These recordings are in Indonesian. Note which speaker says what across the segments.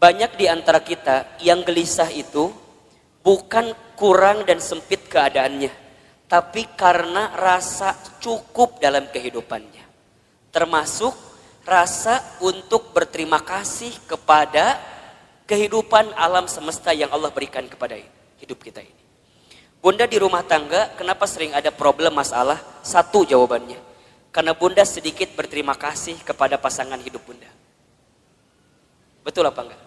Speaker 1: Banyak di antara kita yang gelisah itu bukan kurang dan sempit keadaannya, tapi karena rasa cukup dalam kehidupannya. Termasuk rasa untuk berterima kasih kepada kehidupan alam semesta yang Allah berikan kepada hidup kita ini. Bunda di rumah tangga, kenapa sering ada problem masalah? Satu jawabannya, karena bunda sedikit berterima kasih kepada pasangan hidup bunda. Betul apa enggak?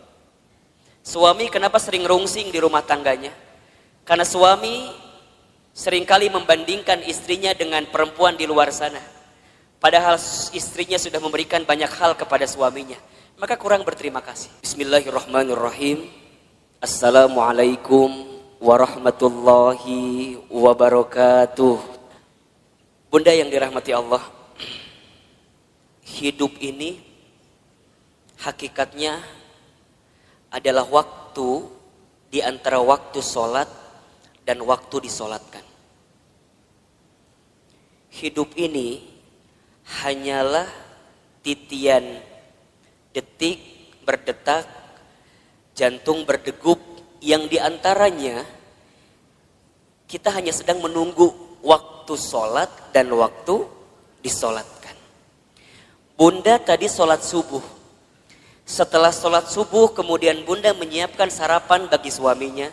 Speaker 1: Suami kenapa sering rungsing di rumah tangganya? Karena suami seringkali membandingkan istrinya dengan perempuan di luar sana. Padahal istrinya sudah memberikan banyak hal kepada suaminya. Maka kurang berterima kasih. Bismillahirrahmanirrahim. Assalamualaikum warahmatullahi wabarakatuh. Bunda yang dirahmati Allah, hidup ini hakikatnya adalah waktu di antara waktu sholat dan waktu disolatkan. Hidup ini hanyalah titian detik berdetak, jantung berdegup, yang diantaranya kita hanya sedang menunggu waktu sholat dan waktu disolatkan. Bunda tadi sholat subuh. Setelah sholat subuh kemudian bunda menyiapkan sarapan bagi suaminya,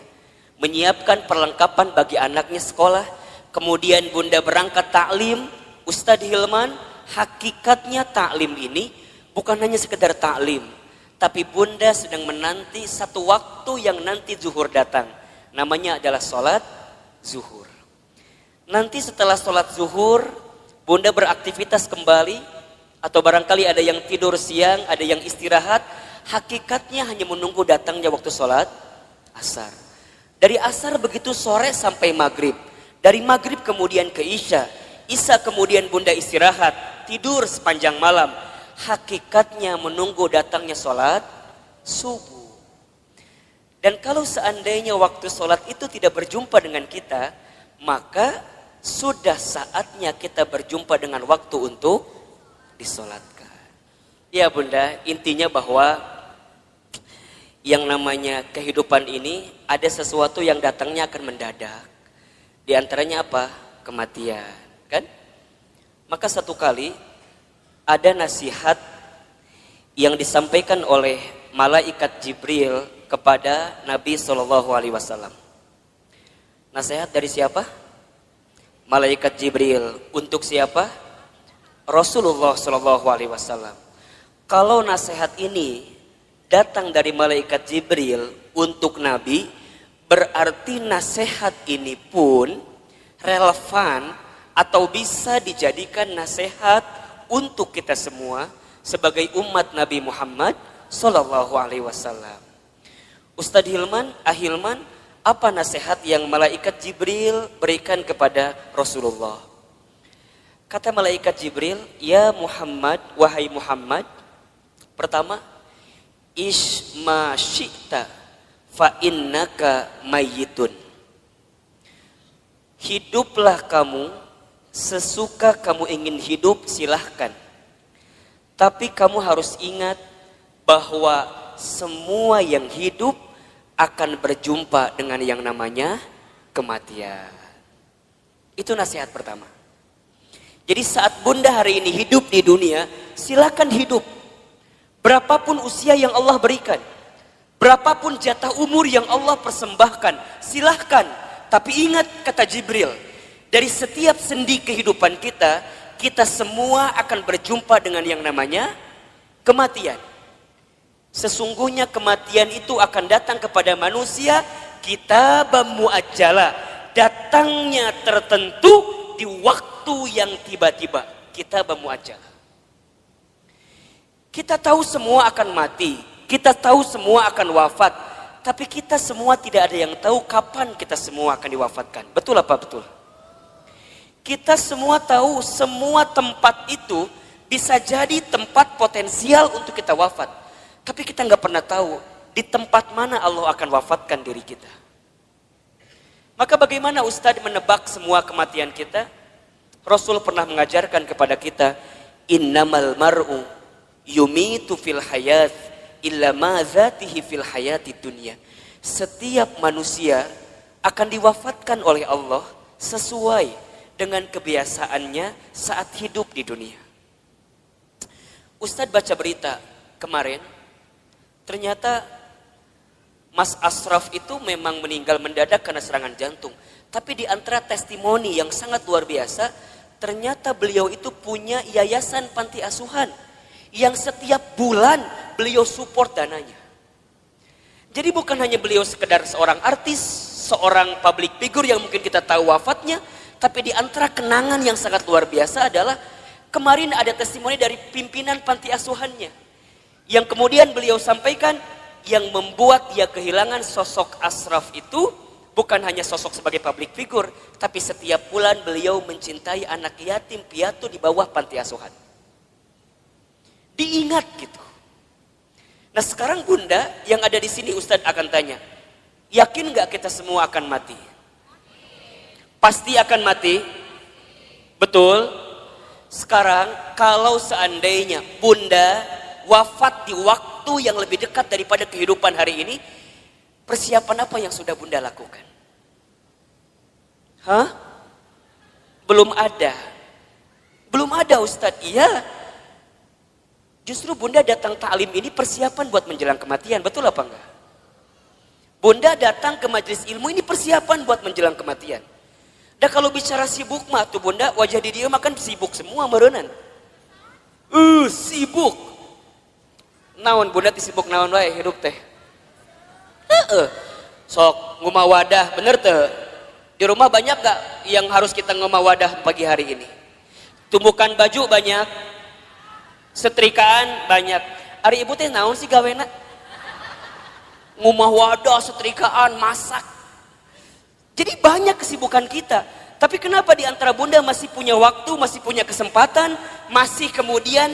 Speaker 1: menyiapkan perlengkapan bagi anaknya sekolah, kemudian bunda berangkat taklim. Ustadz Hilman, hakikatnya taklim ini bukan hanya sekedar taklim, tapi bunda sedang menanti satu waktu yang nanti zuhur datang, namanya adalah sholat zuhur. Nanti setelah sholat zuhur bunda beraktivitas kembali, atau barangkali ada yang tidur siang, ada yang istirahat. Hakikatnya hanya menunggu datangnya waktu sholat asar. Dari asar begitu sore sampai maghrib. Dari maghrib kemudian ke isya. Isya kemudian bunda istirahat, tidur sepanjang malam. Hakikatnya menunggu datangnya sholat subuh. Dan kalau seandainya waktu sholat itu tidak berjumpa dengan kita, maka sudah saatnya kita berjumpa dengan waktu untuk disolatkan. Ya bunda, intinya bahwa yang namanya kehidupan ini ada sesuatu yang datangnya akan mendadak. Di antaranya apa? Kematian, kan? Maka satu kali ada nasihat yang disampaikan oleh malaikat Jibril kepada Nabi SAW. Nasihat dari siapa? Malaikat Jibril. Untuk siapa? Rasulullah SAW. Kalau nasihat ini datang dari malaikat Jibril untuk Nabi, berarti nasihat ini pun relevan atau bisa dijadikan nasihat untuk kita semua sebagai umat Nabi Muhammad SAW. Ustadz Hilman, Ahilman, apa nasihat yang malaikat Jibril berikan kepada Rasulullah? Kata malaikat Jibril, ya Muhammad, wahai Muhammad, pertama, isma syi'ta fa innaka mayyitun. Hiduplah kamu sesuka kamu ingin hidup, silahkan. Tapi kamu harus ingat bahwa semua yang hidup akan berjumpa dengan yang namanya kematian. Itu nasihat pertama. Jadi saat bunda hari ini hidup di dunia, silakan hidup. Berapapun usia yang Allah berikan, berapapun jatah umur yang Allah persembahkan, silahkan. Tapi ingat kata Jibril, dari setiap sendi kehidupan kita, kita semua akan berjumpa dengan yang namanya kematian. Sesungguhnya kematian itu akan datang kepada manusia, kitaban muajjala, datangnya tertentu di waktu yang tiba-tiba. Kitaban muajjala. Kita tahu semua akan mati, kita tahu semua akan wafat, tapi kita semua tidak ada yang tahu kapan kita semua akan diwafatkan. Betul apa betul? Kita semua tahu semua tempat itu bisa jadi tempat potensial untuk kita wafat, tapi kita nggak pernah tahu di tempat mana Allah akan wafatkan diri kita. Maka bagaimana Ustadz menebak semua kematian kita? Rasul pernah mengajarkan kepada kita, innamal mar'u yumitu fil hayat illa ma dzatihi fil hayati dunya. Setiap manusia akan diwafatkan oleh Allah sesuai dengan kebiasaannya saat hidup di dunia. Ustadz baca berita kemarin, ternyata Mas Ashraf itu memang meninggal mendadak karena serangan jantung. Tapi di antara testimoni yang sangat luar biasa, ternyata beliau itu punya yayasan panti asuhan yang setiap bulan beliau support dananya. Jadi bukan hanya beliau sekedar seorang artis, seorang public figure yang mungkin kita tahu wafatnya, tapi di antara kenangan yang sangat luar biasa adalah kemarin ada testimoni dari pimpinan panti asuhannya yang kemudian beliau sampaikan yang membuat dia kehilangan sosok Ashraf itu bukan hanya sosok sebagai public figure, tapi setiap bulan beliau mencintai anak yatim piatu di bawah panti asuhan. Diingat gitu. Nah sekarang Bunda yang ada di sini Ustadz akan tanya, yakin nggak kita semua akan mati? Pasti akan mati, betul? Sekarang kalau seandainya Bunda wafat di waktu yang lebih dekat daripada kehidupan hari ini, persiapan apa yang sudah Bunda lakukan? Hah? Belum ada. Belum ada Ustadz, iya. Justru Bunda datang ta'lim ini persiapan buat menjelang kematian, betul apa enggak? Bunda datang ke majelis ilmu ini persiapan buat menjelang kematian. Dan kalau bicara sibuk mah tuh Bunda, wajah di dia makan sibuk semua merenan. Sibuk. Naon Bunda sibuk naon wae hidup teh. Sok ngumah wadah, bener teh. Di rumah banyak gak yang harus kita ngumah wadah pagi hari ini? Tumbukan baju banyak, setrikaan banyak. Ari ibu teh naon sih gawena? Ngumah wadah, setrikaan, masak. Jadi banyak kesibukan kita. Tapi kenapa di antara Bunda masih punya waktu, masih punya kesempatan, masih kemudian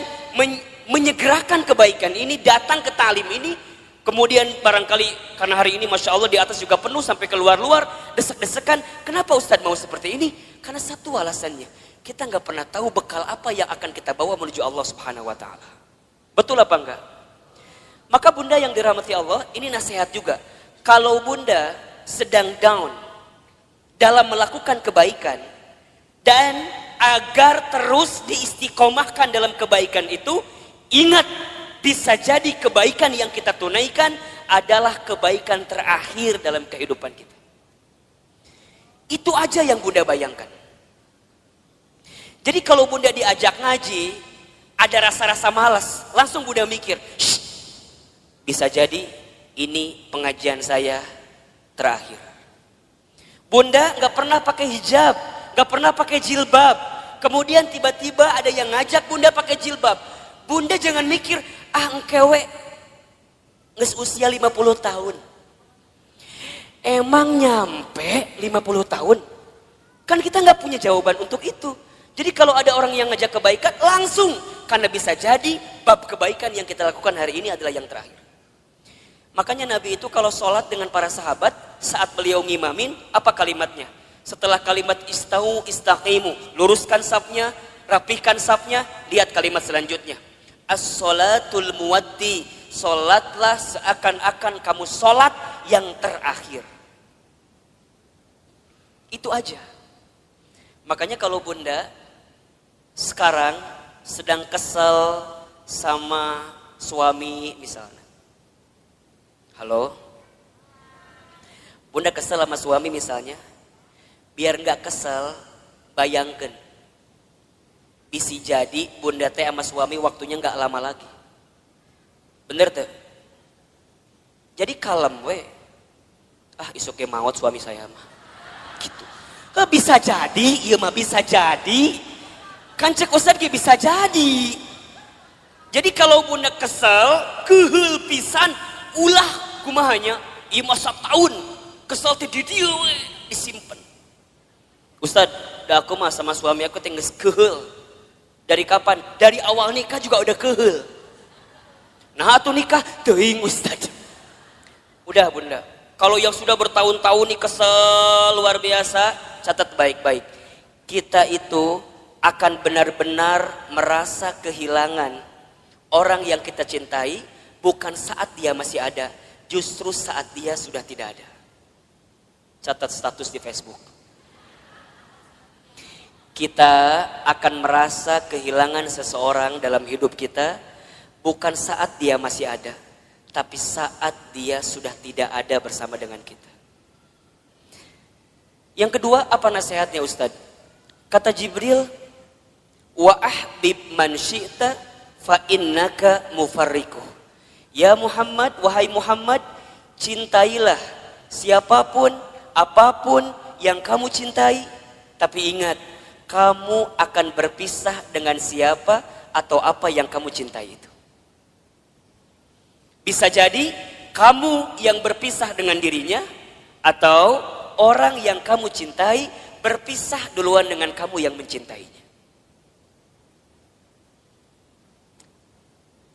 Speaker 1: menyegerakan kebaikan ini, datang ke talim ini, kemudian barangkali karena hari ini Masya Allah di atas juga penuh sampai keluar-luar, desek-desekan. Kenapa Ustadz mau seperti ini? Karena satu alasannya, kita nggak pernah tahu bekal apa yang akan kita bawa menuju Allah Subhanahu Wa Taala. Betul apa enggak? Maka Bunda yang dirahmati Allah, ini nasihat juga. Kalau Bunda sedang down dalam melakukan kebaikan dan agar terus diistiqomahkan dalam kebaikan itu, ingat bisa jadi kebaikan yang kita tunaikan adalah kebaikan terakhir dalam kehidupan kita. Itu aja yang Bunda bayangkan. Jadi kalau Bunda diajak ngaji, ada rasa-rasa malas, langsung Bunda mikir, bisa jadi ini pengajian saya terakhir. Bunda nggak pernah pakai hijab, nggak pernah pakai jilbab. Kemudian tiba-tiba ada yang ngajak Bunda pakai jilbab. Bunda jangan mikir, engkewe nges usia 50 tahun. Emang nyampe 50 tahun? Kan kita nggak punya jawaban untuk itu. Jadi kalau ada orang yang ngajak kebaikan, langsung. Karena bisa jadi bab kebaikan yang kita lakukan hari ini adalah yang terakhir. Makanya Nabi itu kalau sholat dengan para sahabat, saat beliau ngimamin, apa kalimatnya? Setelah kalimat istau istaqimu, luruskan safnya, rapihkan safnya, lihat kalimat selanjutnya. As-sholatul muwaddi, sholatlah seakan-akan kamu sholat yang terakhir. Itu aja. Makanya kalau Bunda sekarang sedang kesel sama suami misalnya. Halo? Bunda kesel sama suami misalnya. Biar nggak kesel, bayangkan. Bisa jadi Bunda teh sama suami waktunya nggak lama lagi. Bener tuh? Jadi kalem we. Isuknya maut suami saya mah. Gitu. Bisa jadi, iya mah bisa jadi. Kan cek Ustadz bisa jadi. Jadi kalau Bunda kesel, kehul pisan, ulah kumahanya, iya masa tahun kesel ti di dia we disimpan. Ustadz, dah aku mah sama suami aku tinggal kehul. Dari kapan? Dari awal nikah juga udah kehul. Nah atuh nikah teuing Ustadz. Udah Bunda, kalau yang sudah bertahun-tahun nih kesel luar biasa, catat baik-baik. Kita itu akan benar-benar merasa kehilangan orang yang kita cintai bukan saat dia masih ada, justru saat dia sudah tidak ada. Catat status di Facebook. Kita akan merasa kehilangan seseorang dalam hidup kita bukan saat dia masih ada, tapi saat dia sudah tidak ada bersama dengan kita. Yang kedua, apa nasihatnya Ustaz? Kata Jibril, wa ahbib man syi'ta fa innaka mufarriquh. Ya Muhammad, wahai Muhammad, cintailah siapapun, apapun yang kamu cintai, tapi ingat, kamu akan berpisah dengan siapa atau apa yang kamu cintai itu. Bisa jadi kamu yang berpisah dengan dirinya, atau orang yang kamu cintai berpisah duluan dengan kamu yang mencintainya.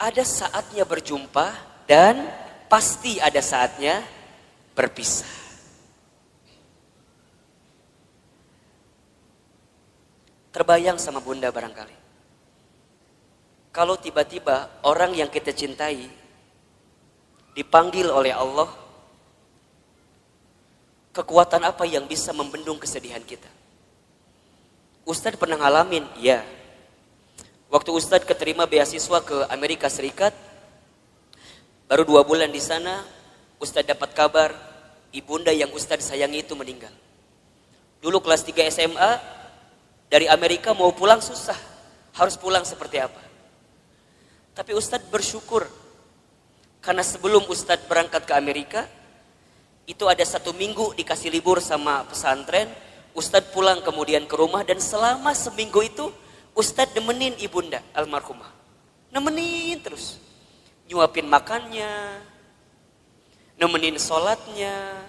Speaker 1: Ada saatnya berjumpa dan pasti ada saatnya berpisah. Terbayang sama bunda barangkali. Kalau tiba-tiba orang yang kita cintai dipanggil oleh Allah, kekuatan apa yang bisa membendung kesedihan kita? Ustadz pernah ngalamin, ya. Waktu Ustadz keterima beasiswa ke Amerika Serikat, baru 2 bulan di sana, Ustadz dapat kabar ibunda yang Ustadz sayangi itu meninggal. Dulu kelas 3 SMA, dari Amerika mau pulang susah, harus pulang seperti apa. Tapi Ustadz bersyukur, karena sebelum Ustadz berangkat ke Amerika, itu ada 1 minggu dikasih libur sama pesantren, Ustadz pulang kemudian ke rumah, dan selama seminggu itu Ustadz nemenin ibunda almarhumah. Nemenin terus. Nyuapin makannya, nemenin sholatnya.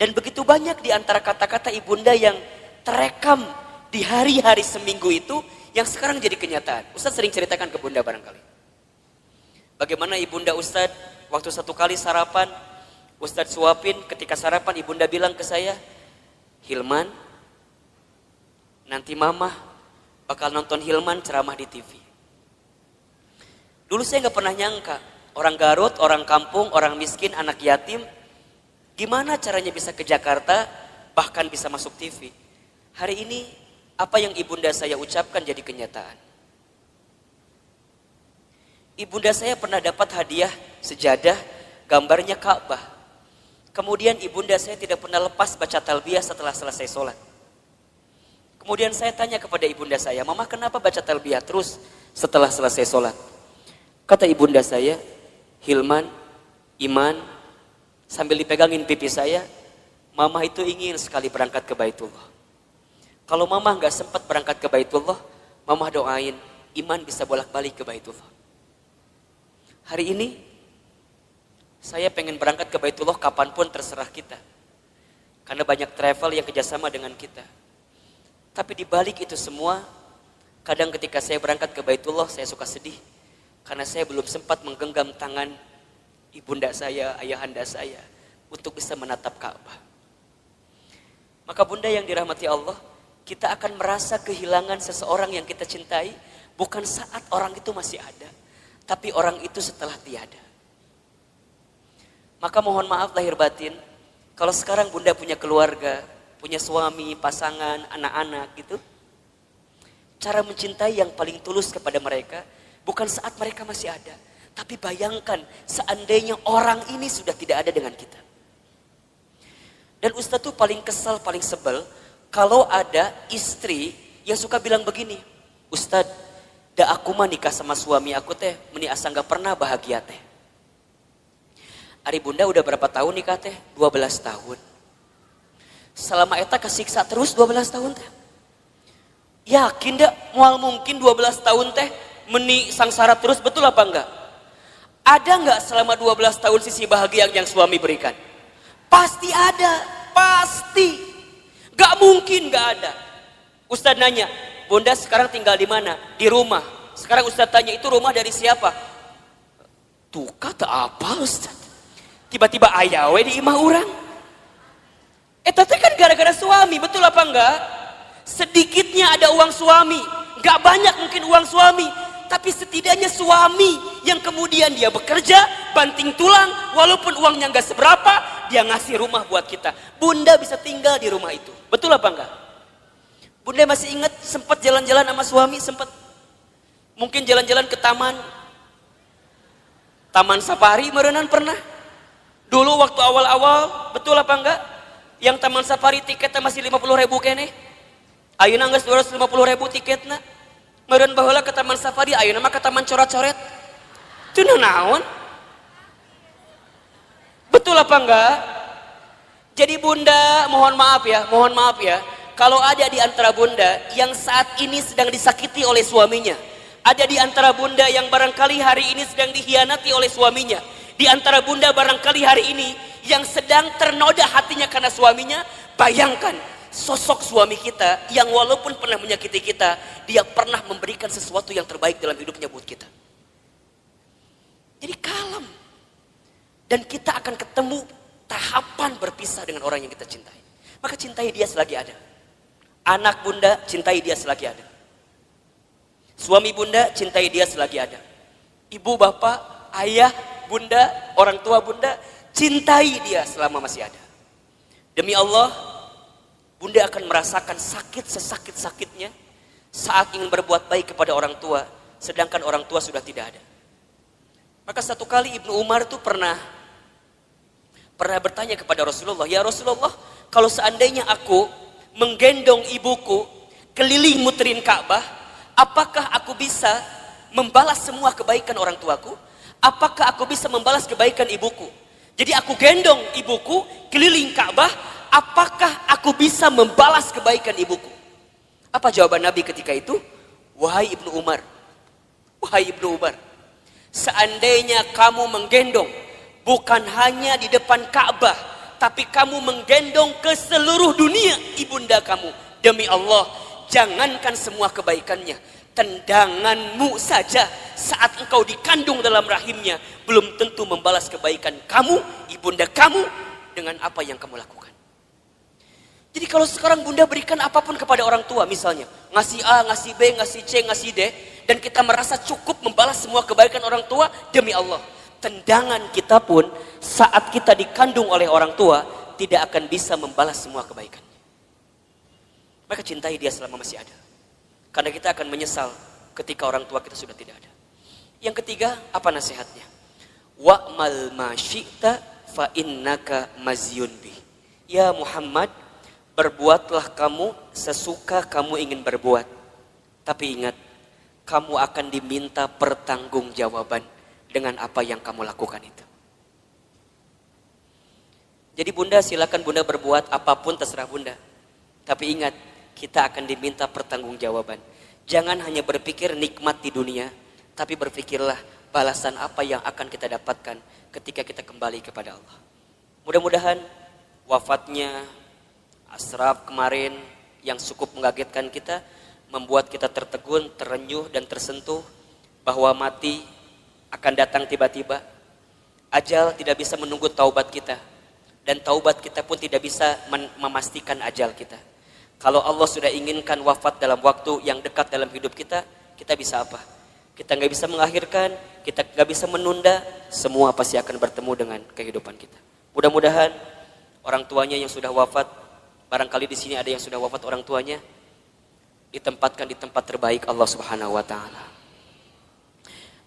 Speaker 1: Dan begitu banyak di antara kata-kata ibunda yang terekam di hari-hari seminggu itu, yang sekarang jadi kenyataan. Ustadz sering ceritakan ke bunda barangkali. Bagaimana ibunda Ustadz waktu 1 kali sarapan, Ustadz suapin, ketika sarapan ibunda bilang ke saya, Hilman, nanti mama bakal nonton Hilman ceramah di TV. Dulu saya gak pernah nyangka, orang Garut, orang kampung, orang miskin, anak yatim, gimana caranya bisa ke Jakarta, bahkan bisa masuk TV. Hari ini, apa yang ibunda saya ucapkan jadi kenyataan. Ibunda saya pernah dapat hadiah sejadah, gambarnya Ka'bah. Kemudian ibunda saya tidak pernah lepas baca talbiyah setelah selesai sholat. Kemudian saya tanya kepada ibunda saya, Mama kenapa baca talbiyah terus setelah selesai sholat? Kata ibunda saya, Hilman, Iman, sambil dipegangin pipi saya, Mama itu ingin sekali berangkat ke Baitullah. Kalau Mama gak sempat berangkat ke Baitullah, Mama doain Iman bisa bolak-balik ke Baitullah. Hari ini, saya pengen berangkat ke Baitullah kapanpun terserah kita. Karena banyak travel yang kerjasama dengan kita. Tapi di balik itu semua, kadang ketika saya berangkat ke Baitullah, saya suka sedih. Karena saya belum sempat menggenggam tangan ibunda saya, ayahanda saya, untuk bisa menatap Ka'bah. Maka bunda yang dirahmati Allah, kita akan merasa kehilangan seseorang yang kita cintai, bukan saat orang itu masih ada, tapi orang itu setelah tiada. Maka mohon maaf lahir batin, kalau sekarang bunda punya keluarga, punya suami, pasangan, anak-anak gitu. Cara mencintai yang paling tulus kepada mereka, bukan saat mereka masih ada. Tapi bayangkan seandainya orang ini sudah tidak ada dengan kita. Dan Ustadz tuh paling kesal, paling sebel, kalau ada istri yang suka bilang begini, Ustadz, da aku mah nikah sama suami aku teh, meni asa gak pernah bahagia teh. Ari bunda udah berapa tahun nikah teh? 12 tahun. Selama eta kesiksa terus 12 tahun teh. Yakin dak moal mungkin 12 tahun teh meni sangsara terus, betul apa enggak? Ada enggak selama 12 tahun sisi bahagia yang suami berikan? Pasti ada, pasti. Gak mungkin gak ada. Ustadz nanya, bunda sekarang tinggal di mana? Di rumah. Sekarang Ustadz tanya, itu rumah dari siapa? Tuh kata apa Ustadz? Tiba-tiba ayawe di imah orang. Tapi kan gara-gara suami, betul apa enggak? Sedikitnya ada uang suami, gak banyak mungkin uang suami, tapi setidaknya suami yang kemudian dia bekerja, banting tulang, walaupun uangnya nggak seberapa, dia ngasih rumah buat kita. Bunda bisa tinggal di rumah itu. Betul apa enggak? Bunda masih ingat sempat jalan-jalan sama suami, sempat mungkin jalan-jalan ke Taman Safari merenan pernah. Dulu waktu awal-awal, betul apa enggak? Yang Taman Safari tiketnya masih 50.000 kene. Ayeuna geus 250.000 tiketna. Meureun baheula ke Taman Safari, ayeuna mah ke Taman Coret-Coret. Teu naon? Betul apa enggak? Jadi bunda, mohon maaf ya. Kalau ada di antara bunda yang saat ini sedang disakiti oleh suaminya, ada di antara bunda yang barangkali hari ini sedang dikhianati oleh suaminya, di antara bunda barangkali hari ini yang sedang ternoda hatinya karena suaminya, bayangkan sosok suami kita yang walaupun pernah menyakiti kita, dia pernah memberikan sesuatu yang terbaik dalam hidupnya buat kita. Jadi kalem. Dan kita akan ketemu tahapan berpisah dengan orang yang kita cintai. Maka cintai dia selagi ada. Anak bunda, cintai dia selagi ada. Suami bunda, cintai dia selagi ada. Ibu, bapak, ayah, bunda, orang tua bunda, cintai dia selama masih ada. Demi Allah, bunda akan merasakan sakit sesakit-sakitnya saat ingin berbuat baik kepada orang tua, sedangkan orang tua sudah tidak ada. Maka satu kali Ibnu Umar itu pernah bertanya kepada Rasulullah, ya Rasulullah, kalau seandainya aku menggendong ibuku keliling muterin Ka'bah, apakah aku bisa membalas semua kebaikan orang tuaku? Apakah aku bisa membalas kebaikan ibuku? Jadi aku gendong ibuku keliling Ka'bah, apakah aku bisa membalas kebaikan ibuku? Apa jawaban Nabi ketika itu? Wahai Ibnu Umar, seandainya kamu menggendong bukan hanya di depan Ka'bah, tapi kamu menggendong ke seluruh dunia ibunda kamu, demi Allah, jangankan semua kebaikannya, tendanganmu saja saat engkau dikandung dalam rahimnya belum tentu membalas kebaikan kamu, ibunda kamu, dengan apa yang kamu lakukan. Jadi kalau sekarang bunda berikan apapun kepada orang tua, misalnya ngasih A, ngasih B, ngasih C, ngasih D, dan kita merasa cukup membalas semua kebaikan orang tua, demi Allah, tendangan kita pun saat kita dikandung oleh orang tua tidak akan bisa membalas semua kebaikan. Maka cintai dia selama masih ada, karena kita akan menyesal ketika orang tua kita sudah tidak ada. Yang ketiga, apa nasihatnya? Wa'mal ma syi'ta fa innaka mazyun bi. Ya Muhammad, berbuatlah kamu sesuka kamu ingin berbuat, tapi ingat, kamu akan diminta pertanggungjawaban dengan apa yang kamu lakukan itu. Jadi bunda, silakan bunda berbuat apapun terserah bunda, tapi ingat, kita akan diminta pertanggungjawaban. Jangan hanya berpikir nikmat di dunia, tapi berpikirlah balasan apa yang akan kita dapatkan ketika kita kembali kepada Allah. Mudah-mudahan wafatnya Ashraf kemarin yang cukup mengagetkan kita, membuat kita tertegun, terenyuh dan tersentuh bahwa mati akan datang tiba-tiba. Ajal tidak bisa menunggu taubat kita, dan taubat kita pun tidak bisa memastikan ajal kita. Kalau Allah sudah inginkan wafat dalam waktu yang dekat dalam hidup kita, kita bisa apa? Kita nggak bisa mengakhirkan, kita nggak bisa menunda, semua pasti akan bertemu dengan kehidupan kita. Mudah-mudahan orang tuanya yang sudah wafat, barangkali di sini ada yang sudah wafat orang tuanya, ditempatkan di tempat terbaik Allah Subhanahu wa taala.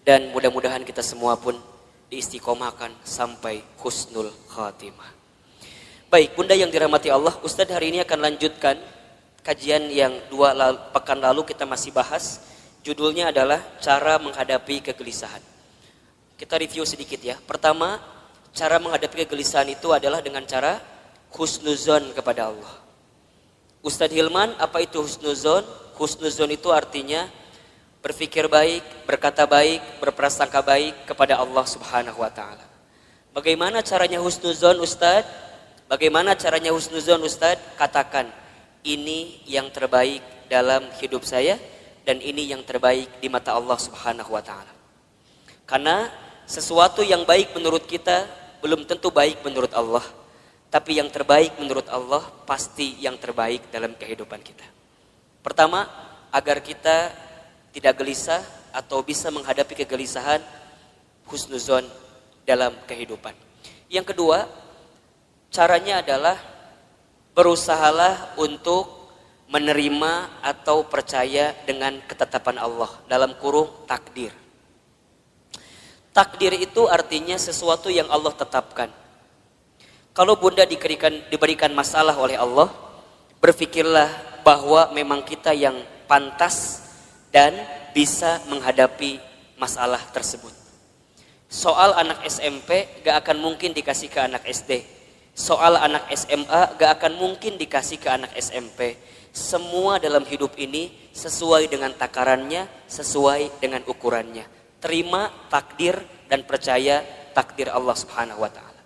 Speaker 1: Dan mudah-mudahan kita semua pun diistiqomahkan sampai husnul khatimah. Baik, bunda yang dirahmati Allah, Ustadz hari ini akan lanjutkan kajian yang pekan lalu kita masih bahas. Judulnya adalah cara menghadapi kegelisahan. Kita review sedikit ya. Pertama, cara menghadapi kegelisahan itu adalah dengan cara husnuzon kepada Allah. Ustadz Hilman, apa itu husnuzon? Husnuzon itu artinya berpikir baik, berkata baik, berprasangka baik kepada Allah Subhanahu wa taala. Bagaimana caranya husnuzon, Ustadz? Bagaimana caranya husnuzon, Ustadz? Katakan, ini yang terbaik dalam hidup saya dan ini yang terbaik di mata Allah Subhanahu wa taala. Karena sesuatu yang baik menurut kita belum tentu baik menurut Allah. Tapi yang terbaik menurut Allah pasti yang terbaik dalam kehidupan kita. Pertama, agar kita tidak gelisah, atau bisa menghadapi kegelisahan, husnuzon dalam kehidupan. Yang kedua, caranya adalah berusahalah untuk menerima atau percaya dengan ketetapan Allah, dalam kurung takdir. Takdir itu artinya sesuatu yang Allah tetapkan. Kalau bunda diberikan masalah oleh Allah, berpikirlah bahwa memang kita yang pantas dan bisa menghadapi masalah tersebut. Soal anak SMP gak akan mungkin dikasih ke anak SD. Soal anak SMA gak akan mungkin dikasih ke anak SMP. Semua dalam hidup ini sesuai dengan takarannya, sesuai dengan ukurannya. Terima takdir dan percaya takdir Allah Subhanahu wa Ta'ala.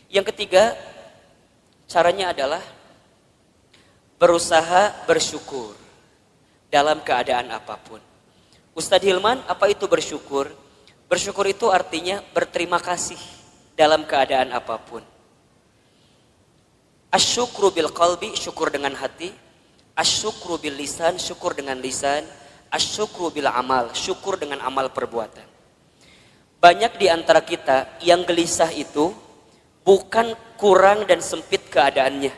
Speaker 1: Yang ketiga, caranya adalah berusaha bersyukur dalam keadaan apapun. Ustadz Hilman, apa itu bersyukur? Bersyukur itu artinya berterima kasih dalam keadaan apapun. Asyukru bil qalbi, syukur dengan hati. Asyukru bil lisan, syukur dengan lisan. Asyukru bil amal, syukur dengan amal perbuatan. Banyak di antara kita yang gelisah itu bukan kurang dan sempit keadaannya,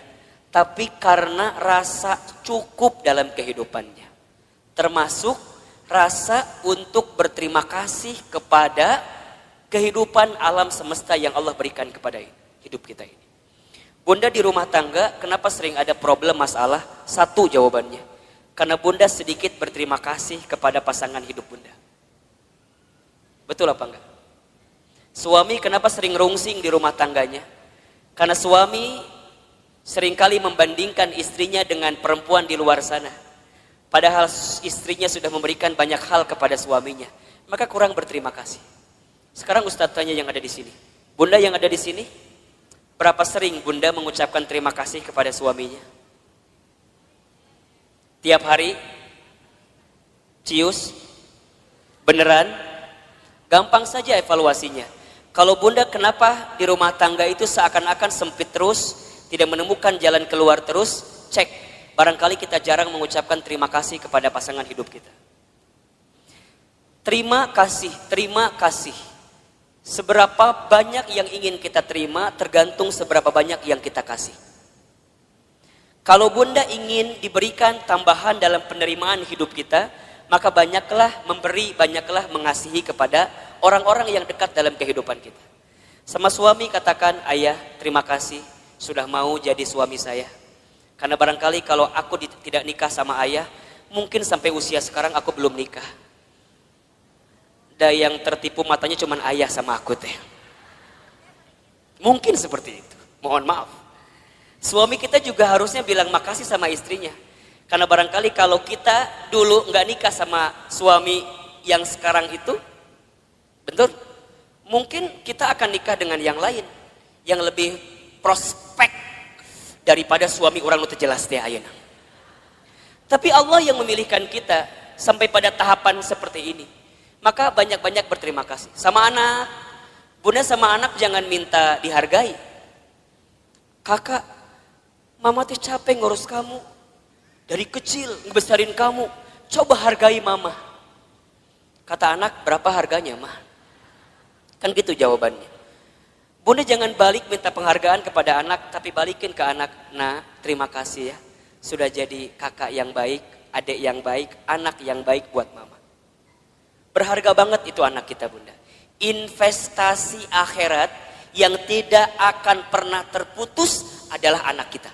Speaker 1: tapi karena rasa cukup dalam kehidupannya. Termasuk rasa untuk berterima kasih kepada kehidupan alam semesta yang Allah berikan kepada hidup kita ini. Bunda di rumah tangga, kenapa sering ada problem masalah? Satu jawabannya, karena bunda sedikit berterima kasih kepada pasangan hidup bunda. Betul apa enggak? Suami kenapa sering rungsing di rumah tangganya? Karena suami seringkali membandingkan istrinya dengan perempuan di luar sana. Padahal istrinya sudah memberikan banyak hal kepada suaminya. Maka kurang berterima kasih. Sekarang Ustadz tanya yang ada di sini. Bunda yang ada di sini, berapa sering bunda mengucapkan terima kasih kepada suaminya? Tiap hari? Cius? Beneran? Gampang saja evaluasinya. Kalau bunda kenapa di rumah tangga itu seakan-akan sempit terus, tidak menemukan jalan keluar terus, cek. Barangkali kita jarang mengucapkan terima kasih kepada pasangan hidup kita. Terima kasih, terima kasih. Seberapa banyak yang ingin kita terima tergantung seberapa banyak yang kita kasih. Kalau bunda ingin diberikan tambahan dalam penerimaan hidup kita, maka banyaklah memberi, banyaklah mengasihi kepada orang-orang yang dekat dalam kehidupan kita. Sama suami katakan, ayah terima kasih sudah mau jadi suami saya. Karena barangkali kalau aku tidak nikah sama ayah, mungkin sampai usia sekarang aku belum nikah. Dan yang tertipu matanya cuma ayah sama aku teh. Mungkin seperti itu, mohon maaf. Suami kita juga harusnya bilang makasih sama istrinya. Karena barangkali kalau kita dulu nggak nikah sama suami yang sekarang itu, betul, mungkin kita akan nikah dengan yang lain, yang lebih prospek daripada suami orang itu jelas teh ayeuna. Tapi Allah yang memilihkan kita sampai pada tahapan seperti ini. Maka banyak-banyak berterima kasih. Sama anak, bunda sama anak jangan minta dihargai. Kakak, mama teh capek ngurus kamu. Dari kecil ngebesarin kamu. Coba hargai mama. Kata anak, berapa harganya mah? Kan gitu jawabannya. Bunda jangan balik minta penghargaan kepada anak, tapi balikin ke anak. Nah, terima kasih ya. Sudah jadi kakak yang baik, adik yang baik, anak yang baik buat mama. Berharga banget itu anak kita bunda. Investasi akhirat yang tidak akan pernah terputus adalah anak kita.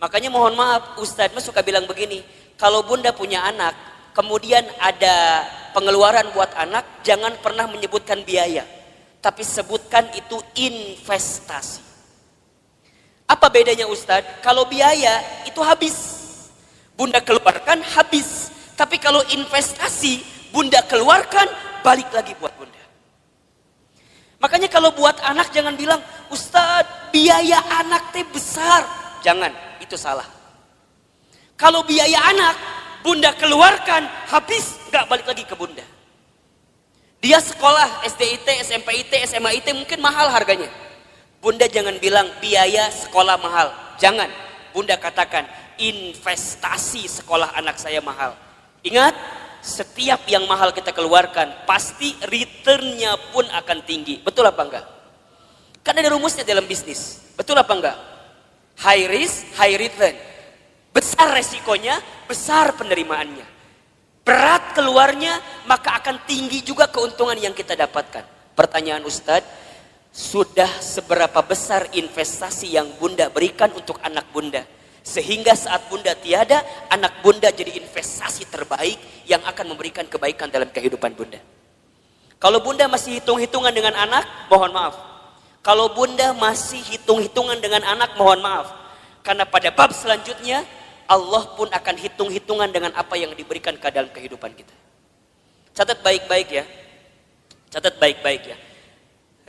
Speaker 1: Makanya mohon maaf, Ustadz suka bilang begini. Kalau bunda punya anak, kemudian ada pengeluaran buat anak, jangan pernah menyebutkan biaya. Tapi sebutkan itu investasi. Apa bedanya Ustadz? Kalau biaya itu habis. Bunda keluarkan habis. Tapi kalau investasi, bunda keluarkan, balik lagi buat bunda. Makanya kalau buat anak jangan bilang, Ustadz biaya anak teh besar. Jangan, itu salah. Kalau biaya anak, bunda keluarkan, habis, gak balik lagi ke bunda. Dia sekolah SDIT, SMPIT, SMAIT mungkin mahal harganya. Bunda jangan bilang biaya sekolah mahal. Jangan. Bunda katakan investasi sekolah anak saya mahal. Ingat, setiap yang mahal kita keluarkan, pasti returnnya pun akan tinggi. Betul apa enggak? Kan ada rumusnya dalam bisnis. Betul apa enggak? High risk, high return. Besar resikonya, besar penerimaannya. Berat keluarnya, maka akan tinggi juga keuntungan yang kita dapatkan. Pertanyaan Ustadz, sudah seberapa besar investasi yang Bunda berikan untuk anak Bunda? Sehingga saat Bunda tiada, anak Bunda jadi investasi terbaik yang akan memberikan kebaikan dalam kehidupan Bunda. Kalau Bunda masih hitung-hitungan dengan anak, mohon maaf. Kalau Bunda masih hitung-hitungan dengan anak, mohon maaf. Karena pada bab selanjutnya, Allah pun akan hitung-hitungan dengan apa yang diberikan ke dalam kehidupan kita. Catat baik-baik ya. Catat baik-baik ya.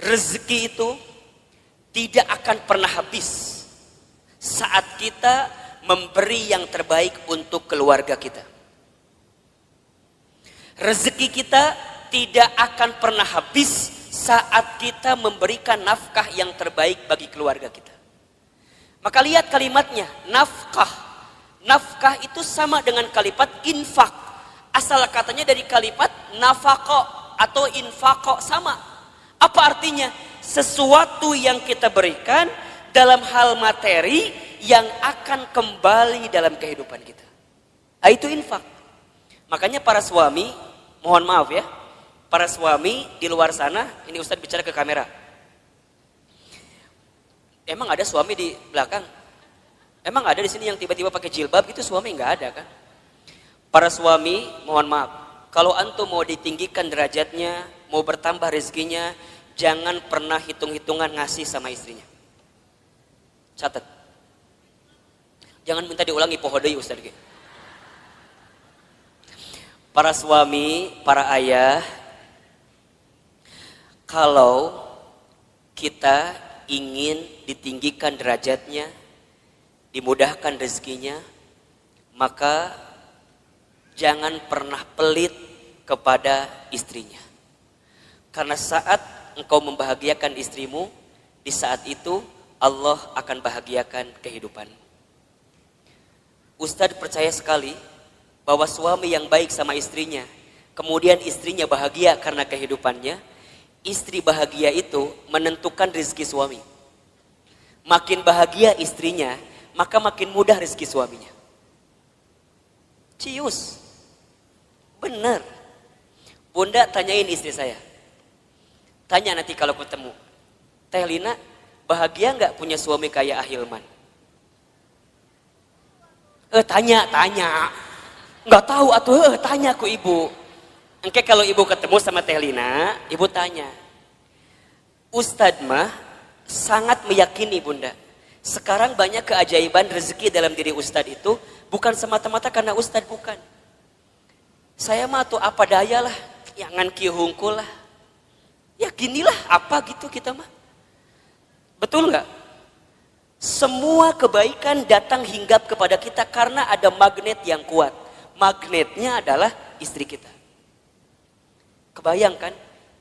Speaker 1: Rezeki itu tidak akan pernah habis saat kita memberi yang terbaik untuk keluarga kita. Rezeki kita tidak akan pernah habis saat kita memberikan nafkah yang terbaik bagi keluarga kita. Maka lihat kalimatnya, nafkah. Nafkah itu sama dengan kalimat infak. Asal katanya dari kalimat nafako atau infako, sama. Apa artinya? Sesuatu yang kita berikan dalam hal materi yang akan kembali dalam kehidupan kita. Nah, itu infak. Makanya para suami, mohon maaf ya, para suami di luar sana, ini Ustadz bicara ke kamera. Emang ada suami di belakang? Emang ada di sini yang tiba-tiba pakai jilbab gitu? Suami nggak ada kan? Para suami, mohon maaf, kalau antum mau ditinggikan derajatnya, mau bertambah rezekinya, jangan pernah hitung-hitungan ngasih sama istrinya. Catat. Jangan minta diulangi pohodoi Ustaz. Para suami, para ayah, kalau kita ingin ditinggikan derajatnya, dimudahkan rezekinya, maka jangan pernah pelit kepada istrinya. Karena saat engkau membahagiakan istrimu, di saat itu Allah akan bahagiakan kehidupanmu. Ustadz percaya sekali bahwa suami yang baik sama istrinya, kemudian istrinya bahagia karena kehidupannya, istri bahagia itu menentukan rezeki suami. Makin bahagia istrinya, maka makin mudah rezeki suaminya. Cius. Benar. Bunda tanyain istri saya. Tanya nanti kalau ketemu. Teh Lina, bahagia nggak punya suami kayak Ahilman? Tanya. Nggak tahu atuh, tanya ku ibu. Engke kalau ibu ketemu sama Teh Lina, ibu tanya. Ustadz mah sangat meyakini Bunda. Sekarang banyak keajaiban rezeki dalam diri Ustadz itu bukan semata-mata karena Ustadz, bukan. Saya mah tuh apa daya lah, jangan kieu hungkul lah. Ya ginilah apa gitu kita mah. Betul nggak? Semua kebaikan datang hinggap kepada kita karena ada magnet yang kuat. Magnetnya adalah istri kita. Kebayangkan,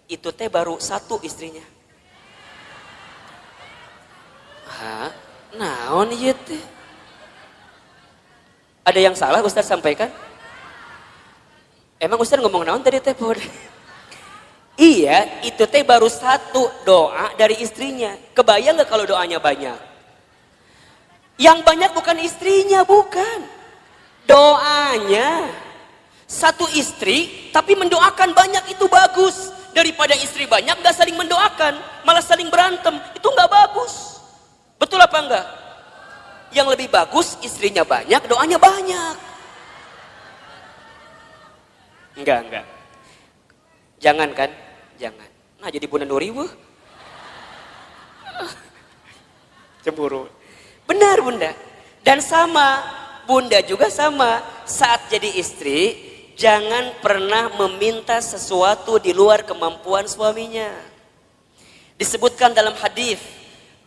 Speaker 1: itu teh baru satu istrinya. Hah? Naon ieu teh? Ada yang salah Ustaz sampaikan? Emang Ustaz ngomong naon tadi teh? Iya, itu teh baru satu doa dari istrinya. Kebayang gak kalau doanya banyak? Yang banyak bukan istrinya, bukan. Doanya. Satu istri, tapi mendoakan banyak, itu bagus. Daripada istri banyak gak saling mendoakan, malah saling berantem. Itu gak bagus. Betul apa enggak? Yang lebih bagus istrinya banyak, doanya banyak. Enggak. Jangan kan? Jangan. Nah jadi Bunda Nuri wuh. Cemburu. Benar Bunda. Dan sama, Bunda juga sama. Saat jadi istri, jangan pernah meminta sesuatu di luar kemampuan suaminya. Disebutkan dalam hadis,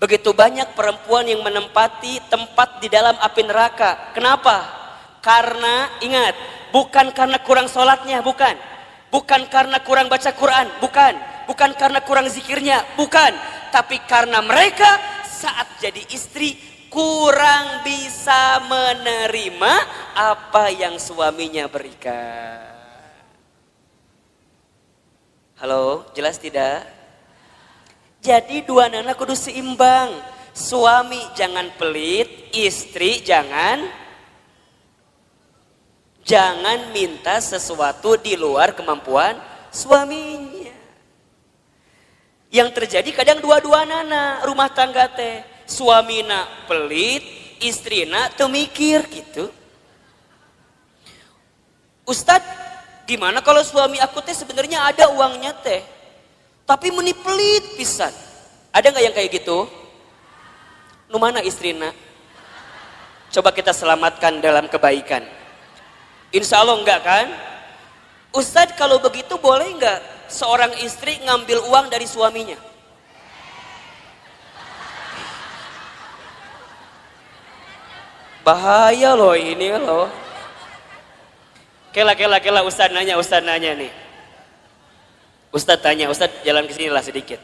Speaker 1: begitu banyak perempuan yang menempati tempat di dalam api neraka. Kenapa? Karena ingat, bukan karena kurang sholatnya, bukan. Bukan karena kurang baca Quran, bukan. Bukan karena kurang zikirnya, bukan. Tapi karena mereka saat jadi istri kurang bisa menerima apa yang suaminya berikan. Halo, jelas tidak? Jadi dua nana kudu seimbang. Suami jangan pelit, istri jangan minta sesuatu di luar kemampuan suaminya. Yang terjadi kadang dua-dua nana rumah tangga teh. Suamina pelit, istrina teu mikir gitu. Ustadz, gimana kalau suami aku teh sebenarnya ada uangnya teh, tapi meni pelit pisan. Ada nggak yang kayak gitu? Nu mana istrina? Coba kita selamatkan dalam kebaikan. Insya Allah enggak kan? Ustadz, kalau begitu boleh enggak seorang istri ngambil uang dari suaminya? Bahaya loh ini loh. Kela Ustadz nanya nih. Ustadz tanya, Ustadz jalan ke sini lah sedikit.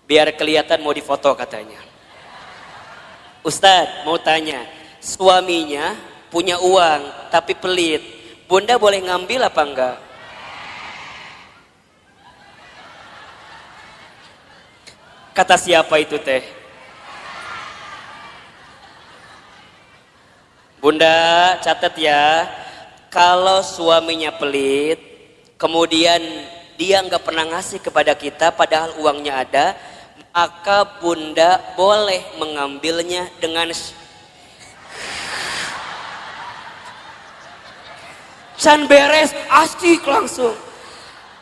Speaker 1: Biar kelihatan mau difoto katanya. Ustadz mau tanya, suaminya punya uang tapi pelit. Bunda boleh ngambil apa enggak? Kata siapa itu teh? Bunda catat ya, kalau suaminya pelit, kemudian dia nggak pernah ngasih kepada kita padahal uangnya ada, maka bunda boleh mengambilnya dengan can beres, asik langsung.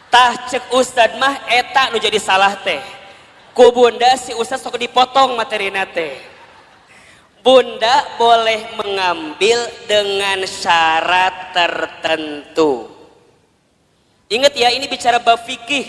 Speaker 1: Tah cek Ustad mah eta nu jadi salah teh. Ku bunda si Ustad sok dipotong materina teh. Bunda boleh mengambil dengan syarat tertentu. Ingat ya, ini bicara bab fikih.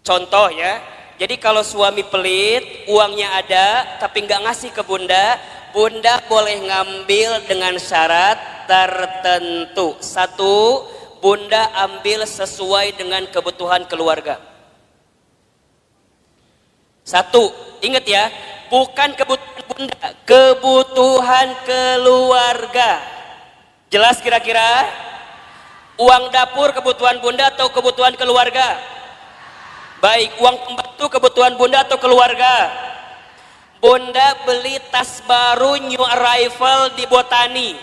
Speaker 1: Contoh ya, jadi kalau suami pelit, uangnya ada tapi nggak ngasih ke bunda, bunda boleh ngambil dengan syarat tertentu. Satu, bunda ambil sesuai dengan kebutuhan keluarga. Satu, ingat ya, bukan kebutuhan bunda, kebutuhan keluarga. Jelas kira-kira? Uang dapur kebutuhan bunda atau kebutuhan keluarga? Baik, uang pembantu kebutuhan bunda atau keluarga? Bunda beli tas baru new arrival di Botani,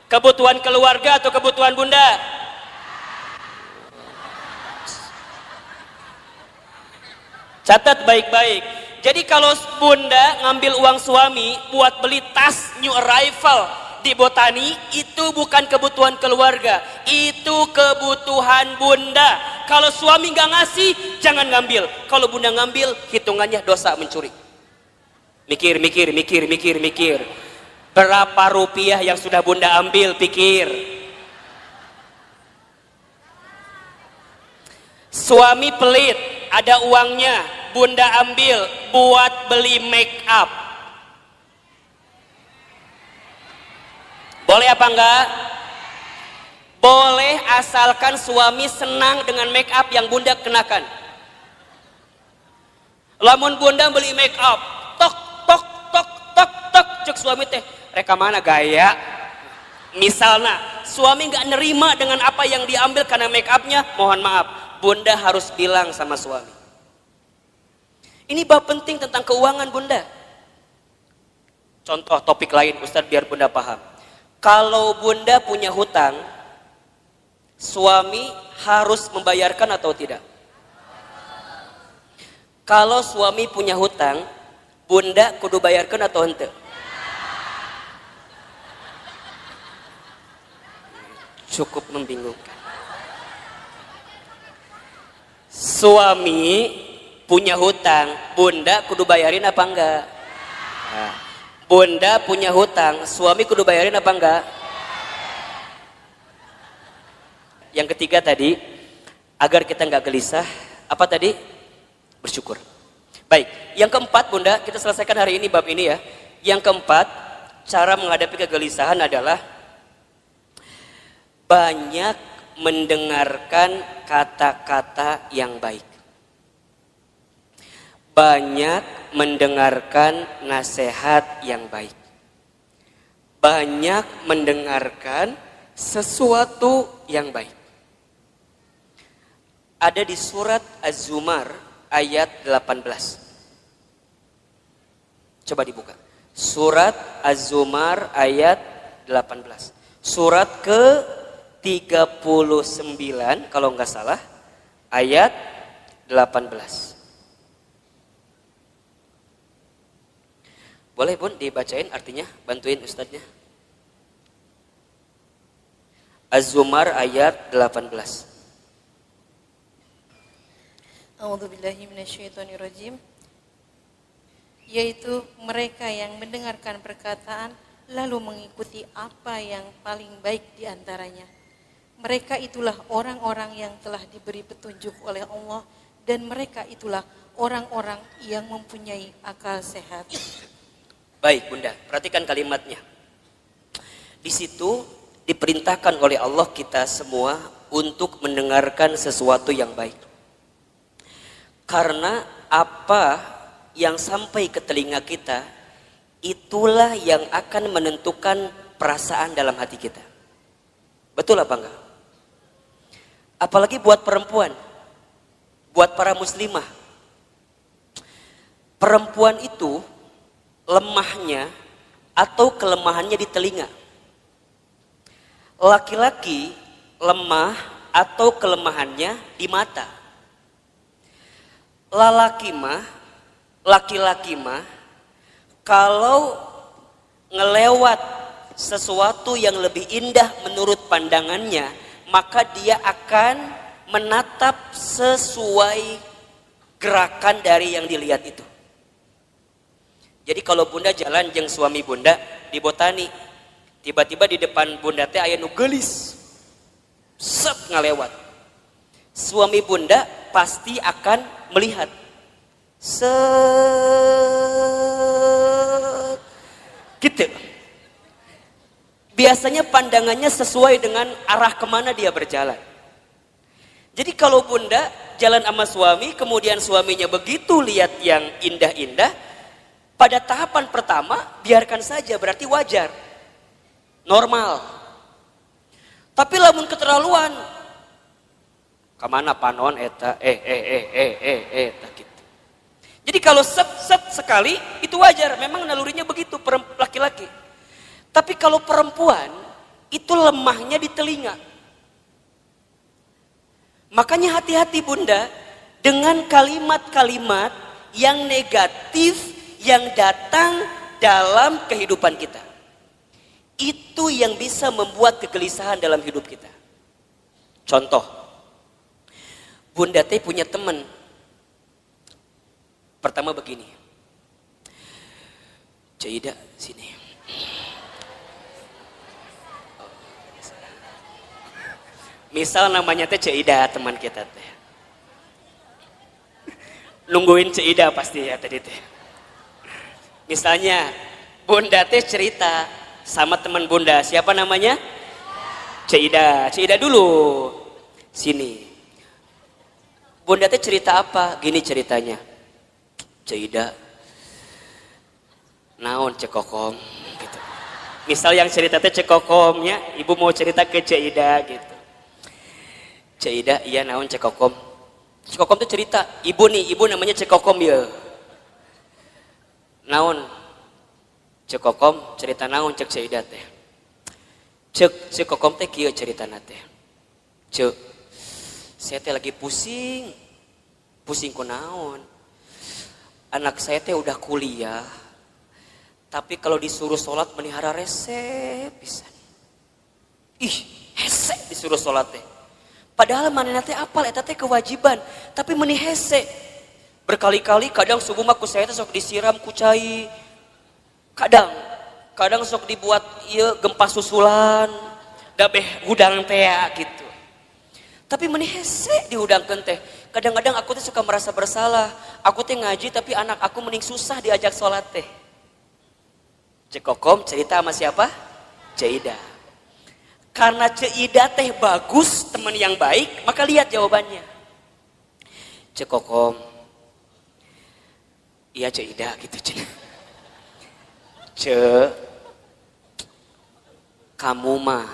Speaker 1: kebutuhan keluarga atau kebutuhan bunda? Catat baik-baik. Jadi kalau bunda ngambil uang suami buat beli tas new arrival di Botani, itu bukan kebutuhan keluarga, itu kebutuhan bunda. Kalau suami nggak ngasih, jangan ngambil. Kalau bunda ngambil, hitungannya dosa mencuri. Mikir. Berapa rupiah yang sudah bunda ambil, pikir. Suami pelit, ada uangnya, bunda ambil buat beli make up. Boleh apa enggak? Boleh, asalkan suami senang dengan make up yang bunda kenakan. Lamun bunda beli make up, tok cek suami teh, reka mana gaya? Misalnya suami nggak nerima dengan apa yang diambil karena make upnya, mohon maaf, bunda harus bilang sama suami. Ini bab penting tentang keuangan bunda. Contoh topik lain Ustadz biar bunda paham. Kalau bunda punya hutang, suami harus membayarkan atau tidak? Kalau suami punya hutang, bunda kudu bayarkan atau henteu? Cukup membingungkan. Suami punya hutang, bunda kudu bayarin apa enggak? Nah, bunda punya hutang, suami kudu bayarin apa enggak? Yang ketiga tadi, agar kita enggak gelisah, apa tadi? Bersyukur. Baik, yang keempat bunda, kita selesaikan hari ini bab ini ya. Yang keempat, cara menghadapi kegelisahan adalah banyak mendengarkan kata-kata yang baik. Banyak mendengarkan nasihat yang baik. Banyak mendengarkan sesuatu yang baik. ada di surat Az-Zumar ayat 18. Coba dibuka. Surat Az-Zumar ayat 18. Surat ke-39 kalau nggak salah, ayat 18. Boleh Bun dibacain artinya, bantuin ustadznya. Az-Zumar ayat 18.
Speaker 2: A'udzubillahi minasyaitonirrajim. Yaitu mereka yang mendengarkan perkataan lalu mengikuti apa yang paling baik di antaranya. Mereka itulah orang-orang yang telah diberi petunjuk oleh Allah dan mereka itulah orang-orang yang mempunyai akal sehat.
Speaker 1: Baik Bunda, perhatikan kalimatnya. Di situ diperintahkan oleh Allah kita semua untuk mendengarkan sesuatu yang baik. Karena apa yang sampai ke telinga kita, itulah yang akan menentukan perasaan dalam hati kita. Betul apa enggak? Apalagi buat perempuan, buat para muslimah. Perempuan itu lemahnya atau kelemahannya di telinga. Laki-laki lemah atau kelemahannya di mata. Laki-laki mah kalau ngelewat sesuatu yang lebih indah menurut pandangannya, maka dia akan menatap sesuai gerakan dari yang dilihat itu. Jadi kalau Bunda jalan jeung suami Bunda di Botani, tiba-tiba di depan Bunda teh aya nu geulis. Set ngalewat. Suami Bunda pasti akan melihat. Set gitu. Biasanya pandangannya sesuai dengan arah kemana dia berjalan. Jadi kalau Bunda jalan sama suami, kemudian suaminya begitu lihat yang indah-indah, pada tahapan pertama biarkan saja, berarti wajar, normal. Tapi lamun keterlaluan, kemana panon eta, eta gitu. Jadi kalau set sekali itu wajar, memang nalurinya begitu laki-laki. Tapi kalau perempuan itu lemahnya di telinga. Makanya hati-hati Bunda dengan kalimat-kalimat yang negatif yang datang dalam kehidupan kita. Itu yang bisa membuat kegelisahan dalam hidup kita. Contoh, Bunda teh punya teman. Pertama begini, Cida sini. Misal namanya teh Cida, teman kita teh. Nungguin Cida pasti ya tadi teh. Misalnya Bunda teh cerita sama teman Bunda, siapa namanya? Cida. Cida dulu. Sini. Bunda teh cerita apa? Gini ceritanya. Cida. Naon cekokom gitu. Misal yang cerita teh cekokomnya, ibu mau cerita ke Cida gitu. Cida, iya naon cekokom. Cekokom tuh cerita, ibu namanya cekokom ya. Naon cekokom cerita naon cek Cida teh. Cekokom teh kieu ceritana teh. Cek, saya teh lagi pusing ku naon. Anak saya teh udah kuliah, tapi kalau disuruh sholat melihara rese pisan. Ih, hese disuruh sholat teh. Padahal manehna teh apal eta teh kewajiban, tapi meuni hese. Berkali-kali kadang subuh mah ku saya teh sok disiram ku cai. Kadang sok dibuat ieu gempa susulan, da beh hudang teh gitu. Tapi meuni hese dihudangkeun teh. Kadang-kadang aku teh suka merasa bersalah. Aku teh ngaji tapi anak aku mending susah diajak sholat teh. Cekokom cerita sama siapa? Cida. Karena Cida teh bagus, teman yang baik, maka lihat jawabannya. Cekokom. Iya Cida gitu Cida. Kamu mah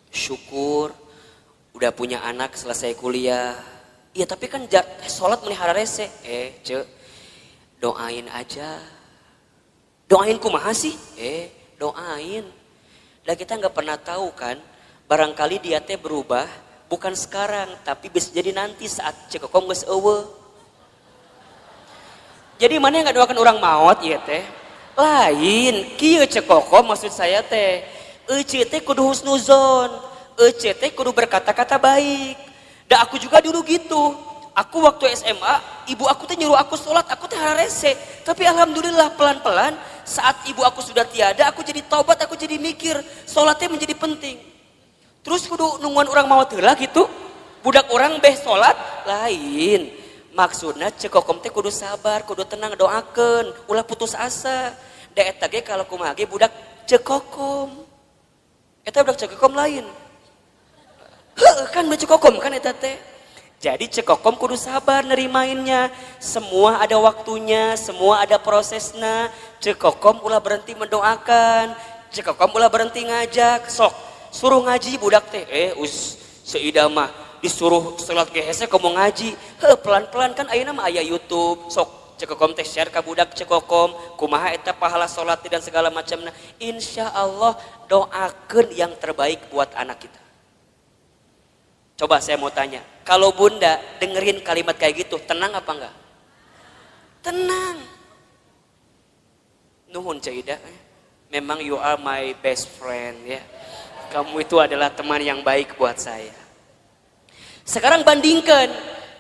Speaker 1: syukur udah punya anak selesai kuliah. Ya tapi kan sholat melihara rese. Ce, doain aja. Doain kumaha sih? Doain. Dan kita nggak pernah tahu kan, barangkali dia teh berubah, bukan sekarang, tapi bisa jadi nanti saat cekokom geus eueuh. Jadi mana yang nggak doakan orang maut ya teh? Lain, kieu cekokom maksud saya teh. Ece teh kudu husnuzon, ece teh kudu berkata-kata baik. Dan aku juga dulu gitu. Aku waktu SMA, ibu aku teh nyuruh aku sholat, aku teh rese. Tapi alhamdulillah pelan-pelan saat ibu aku sudah tiada, aku jadi taubat, aku jadi mikir sholatnya menjadi penting. Terus kudu nungguan orang mau heula gitu. Budak orang beh sholat lain. Maksudnya cekokom teh kudu sabar, kudu tenang, doakeun, ulah putus asa. Da eta ge kalau kumaha ge budak cekokom. Eta budak cekokom lain. Kan cekokom kan eta teh. Jadi cekokom kudu sabar nerimainnya. Semua ada waktunya, semua ada prosesnya. Cekokom ulah berhenti mendoakan, cekokom ulah berhenti ngajak. Sok suruh ngaji budak teh. Seidah mah disuruh salat ge hese komo ngaji. Pelan-pelan kan ayeuna mah aya YouTube. Sok cekokom teh share ka budak cekokom kumaha eta pahala salat dan segala macamna. Insyaallah doakeun yang terbaik buat anak kita. Coba saya mau tanya, kalau bunda dengerin kalimat kayak gitu, tenang apa enggak? Tenang. Nuhun Caidah, memang you are my best friend ya. Kamu itu adalah teman yang baik buat saya. Sekarang bandingkan,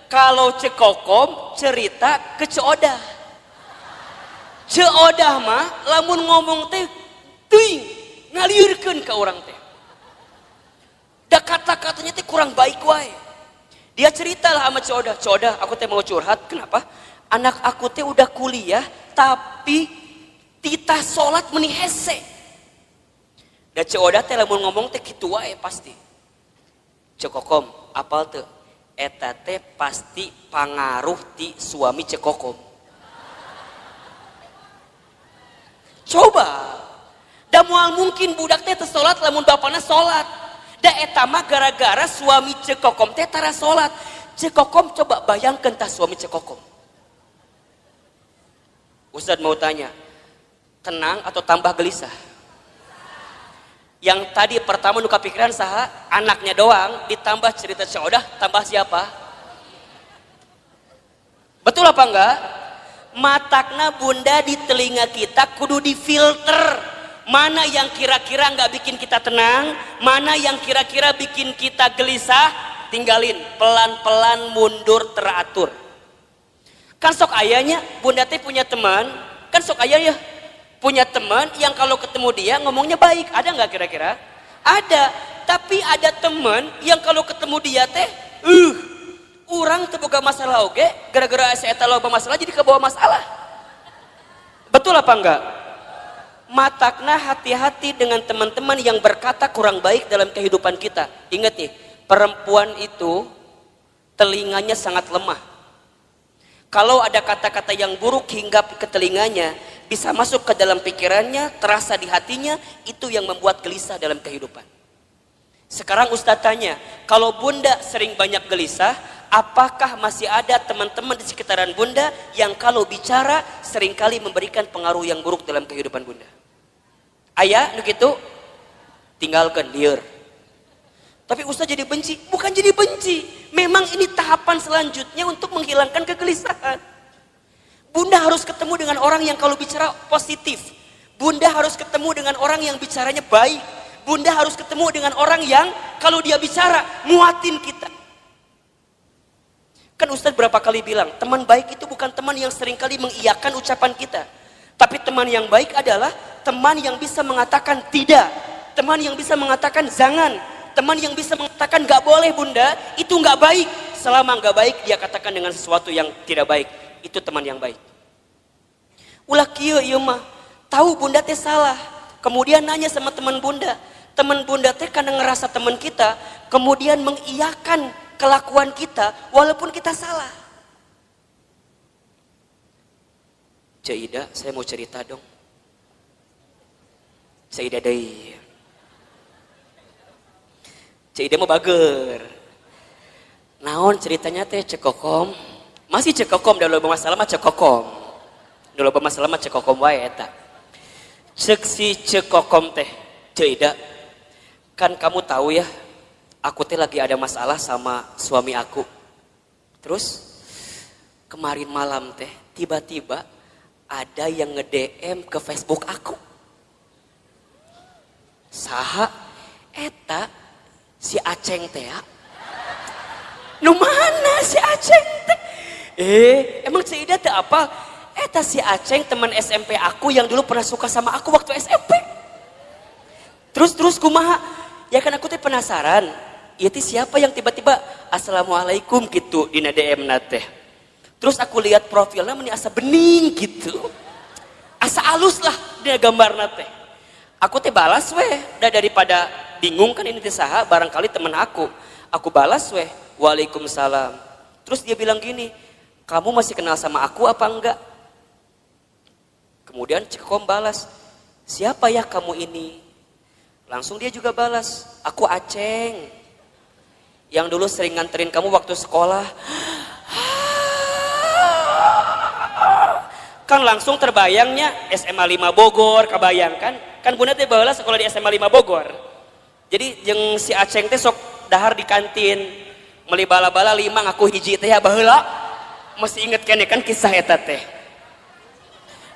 Speaker 1: kalau cekokom cerita ke Ceodah. Ceodah mah lamun ngomong teh teuing ngaliurkeun ka urang teh. Da kata-katanya teh kurang baik wae. Dia ceritalah sama Ceodah, Ceodah aku teh mau curhat, kenapa? Anak aku teh udah kuliah tapi titah sholat meni hese. Da Ceodah teh lamun ngomong teh kitu wae pasti. Cekokom, apal teu? Eta teh pasti pangaruh ti suami cekokom. Coba. Da moal mungkin budak teh teu sholat lamun bapana sholat. Da eta mah gara-gara suami cekokom teh tara salat. Cekokom coba bayangkeun tah suami cekokom. Ustaz mau tanya, tenang atau tambah gelisah? Yang tadi pertama nu kapikiran saha? Anaknya doang, ditambah cerita Ceodah, tambah siapa? Betul apa enggak? Matakna bunda di telinga kita kudu difilter. Mana yang kira-kira nggak bikin kita tenang, mana yang kira-kira bikin kita gelisah, tinggalin, pelan-pelan mundur teratur. Kan sok ayahnya, bunda teh punya teman, kan sok ayah ya, punya teman yang kalau ketemu dia ngomongnya baik, ada nggak kira-kira? Ada, tapi ada teman yang kalau ketemu dia teh, orang terbuka masalah oke, gara-gara saya tahu masalah jadi kebawa masalah. Betul apa enggak? Matakna hati-hati dengan teman-teman yang berkata kurang baik dalam kehidupan kita. Ingat nih, perempuan itu telinganya sangat lemah. Kalau ada kata-kata yang buruk hinggap ke telinganya, bisa masuk ke dalam pikirannya, terasa di hatinya, itu yang membuat gelisah dalam kehidupan. Sekarang Ustadz tanya, kalau bunda sering banyak gelisah, apakah masih ada teman-teman di sekitaran bunda yang kalau bicara seringkali memberikan pengaruh yang buruk dalam kehidupan bunda? Ayah, nu gitu, tinggalkan lieur. Tapi Ustaz jadi benci, bukan jadi benci. Memang ini tahapan selanjutnya untuk menghilangkan kegelisahan. Bunda harus ketemu dengan orang yang kalau bicara positif. Bunda harus ketemu dengan orang yang bicaranya baik. Bunda harus ketemu dengan orang yang kalau dia bicara muatin kita. Kan Ustaz berapa kali bilang, teman baik itu bukan teman yang seringkali mengiyakan ucapan kita. Tapi teman yang baik adalah teman yang bisa mengatakan tidak, teman yang bisa mengatakan jangan, teman yang bisa mengatakan gak boleh bunda, itu gak baik. Selama gak baik dia katakan dengan sesuatu yang tidak baik, itu teman yang baik. Ulah kieu ieu mah, tahu bunda teh salah, kemudian nanya sama teman bunda teh karena ngerasa teman kita, kemudian mengiyakan kelakuan kita walaupun kita salah. Caidah, saya mau cerita dong. Caidah deui. Caidah mau bager. Naon ceritanya teh cekokom? Masih cekokom, dah loba masalah mah cekokom. Dah loba masalah mah cekokom wae eta. Cek si cekokom teh, Ceuida. Kan kamu tahu ya, aku teh lagi ada masalah sama suami aku. Terus kemarin malam teh tiba-tiba ada yang nge-DM ke Facebook aku. Saha eta si Aceng teh ya. Nu mana si Aceng teh? Emang Ceuida teh apa? Eta si Aceng teman SMP aku yang dulu pernah suka sama aku waktu SMP. Terus kumaha? Ya kan aku teh penasaran. Ieu siapa yang tiba-tiba assalamualaikum gitu di DM teh. Terus aku lihat profilnya meni asa bening gitu. Asa alus lah dia gambarna teh. Aku teh balas weh, daripada bingung kan ini teh saha, barangkali teman aku. Aku balas weh, waalaikumsalam. Terus dia bilang gini, kamu masih kenal sama aku apa enggak? Kemudian Cekom balas, siapa ya kamu ini? Langsung dia juga balas, aku Aceng. Yang dulu sering nganterin kamu waktu sekolah. Kan langsung terbayangnya SMA 5 Bogor, kebayangkan? Kan bunda teh baheula sekolah di SMA 5 Bogor. Jadi jeung si Aceng teh sok dahar di kantin. Meuli bala-bala 5 ngaku hiji teh ya baheula. Masih inget kene kan kisah eta teh.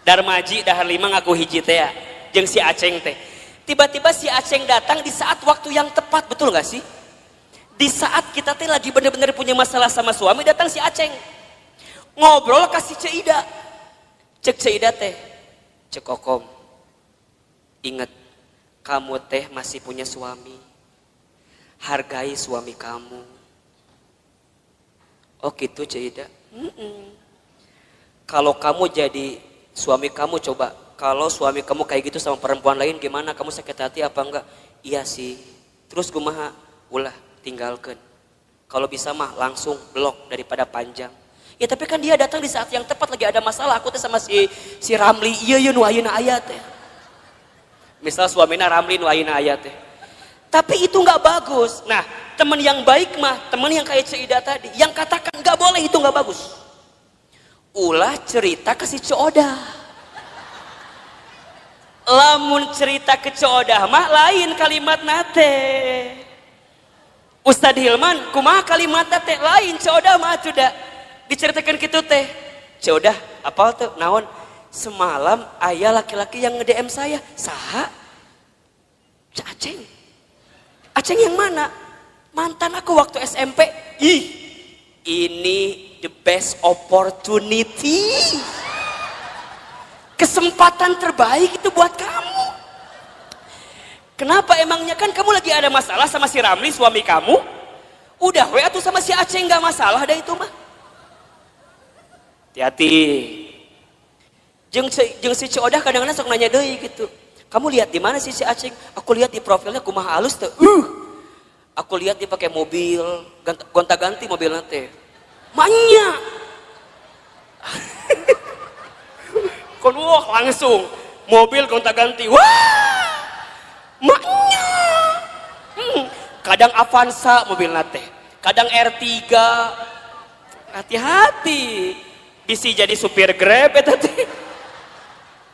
Speaker 1: Darmaji dahar 5 ngaku hiji teh ya. Jeung si Aceng teh. Tiba-tiba si Aceng datang di saat waktu yang tepat, betul gak sih? Di saat kita teh lagi bener-bener punya masalah sama suami, datang si Aceng. Ngobrol kasih Ceuida. Cek Ceuida teh, cek Kokom. Ingat, kamu teh masih punya suami. Hargai suami kamu. Oh gitu Ceuida. Kalau kamu jadi suami kamu, coba kalau suami kamu kayak gitu sama perempuan lain gimana? Kamu sakit hati apa enggak? Iya sih. Terus kumaha? Ulah tinggalkan. Kalau bisa mah langsung blok daripada panjang. Ya tapi kan dia datang di saat yang tepat, lagi ada masalah. Aku teh sama si Ramli, iya nu ayeuna aya teh. Misal suamina Ramli nu ayeuna aya teh. Tapi itu nggak bagus. Nah, teman yang baik mah, teman yang kayak Ceuida tadi, yang katakan nggak boleh itu nggak bagus. Ulah cerita ke si Coodah. Lamun cerita ke Coodah mah lain kalimat nate. Ustadz Hilman, kumaha kalimat nate lain Coodah mah sudah diceritakan gitu teh. Coodah, apal tuh naon? Semalam ayah laki-laki yang nge-DM saya. Saha? Aceng. Aceng yang mana? Mantan aku waktu SMP. Ih, ini the best opportunity. Kesempatan terbaik itu buat kamu. Kenapa emangnya? Kan kamu lagi ada masalah sama si Ramli suami kamu. Udah we atuh sama si Aceng gak masalah dah itu mah. Hati-hati. Jeung si Coodah kadang-kadang sok nanya deui gitu. Kamu lihat di mana sih si Aceng? Aku lihat di profilnya kumaha halus teh. Aku lihat dia pakai mobil, gonta-ganti mobilnya teh. Manya. Kon wah langsung mobil gonta-ganti. Wah! Manya. Kadang Avanza mobilnya teh. Kadang R3. Hati-hati. Bisa jadi supir Grab eta teh.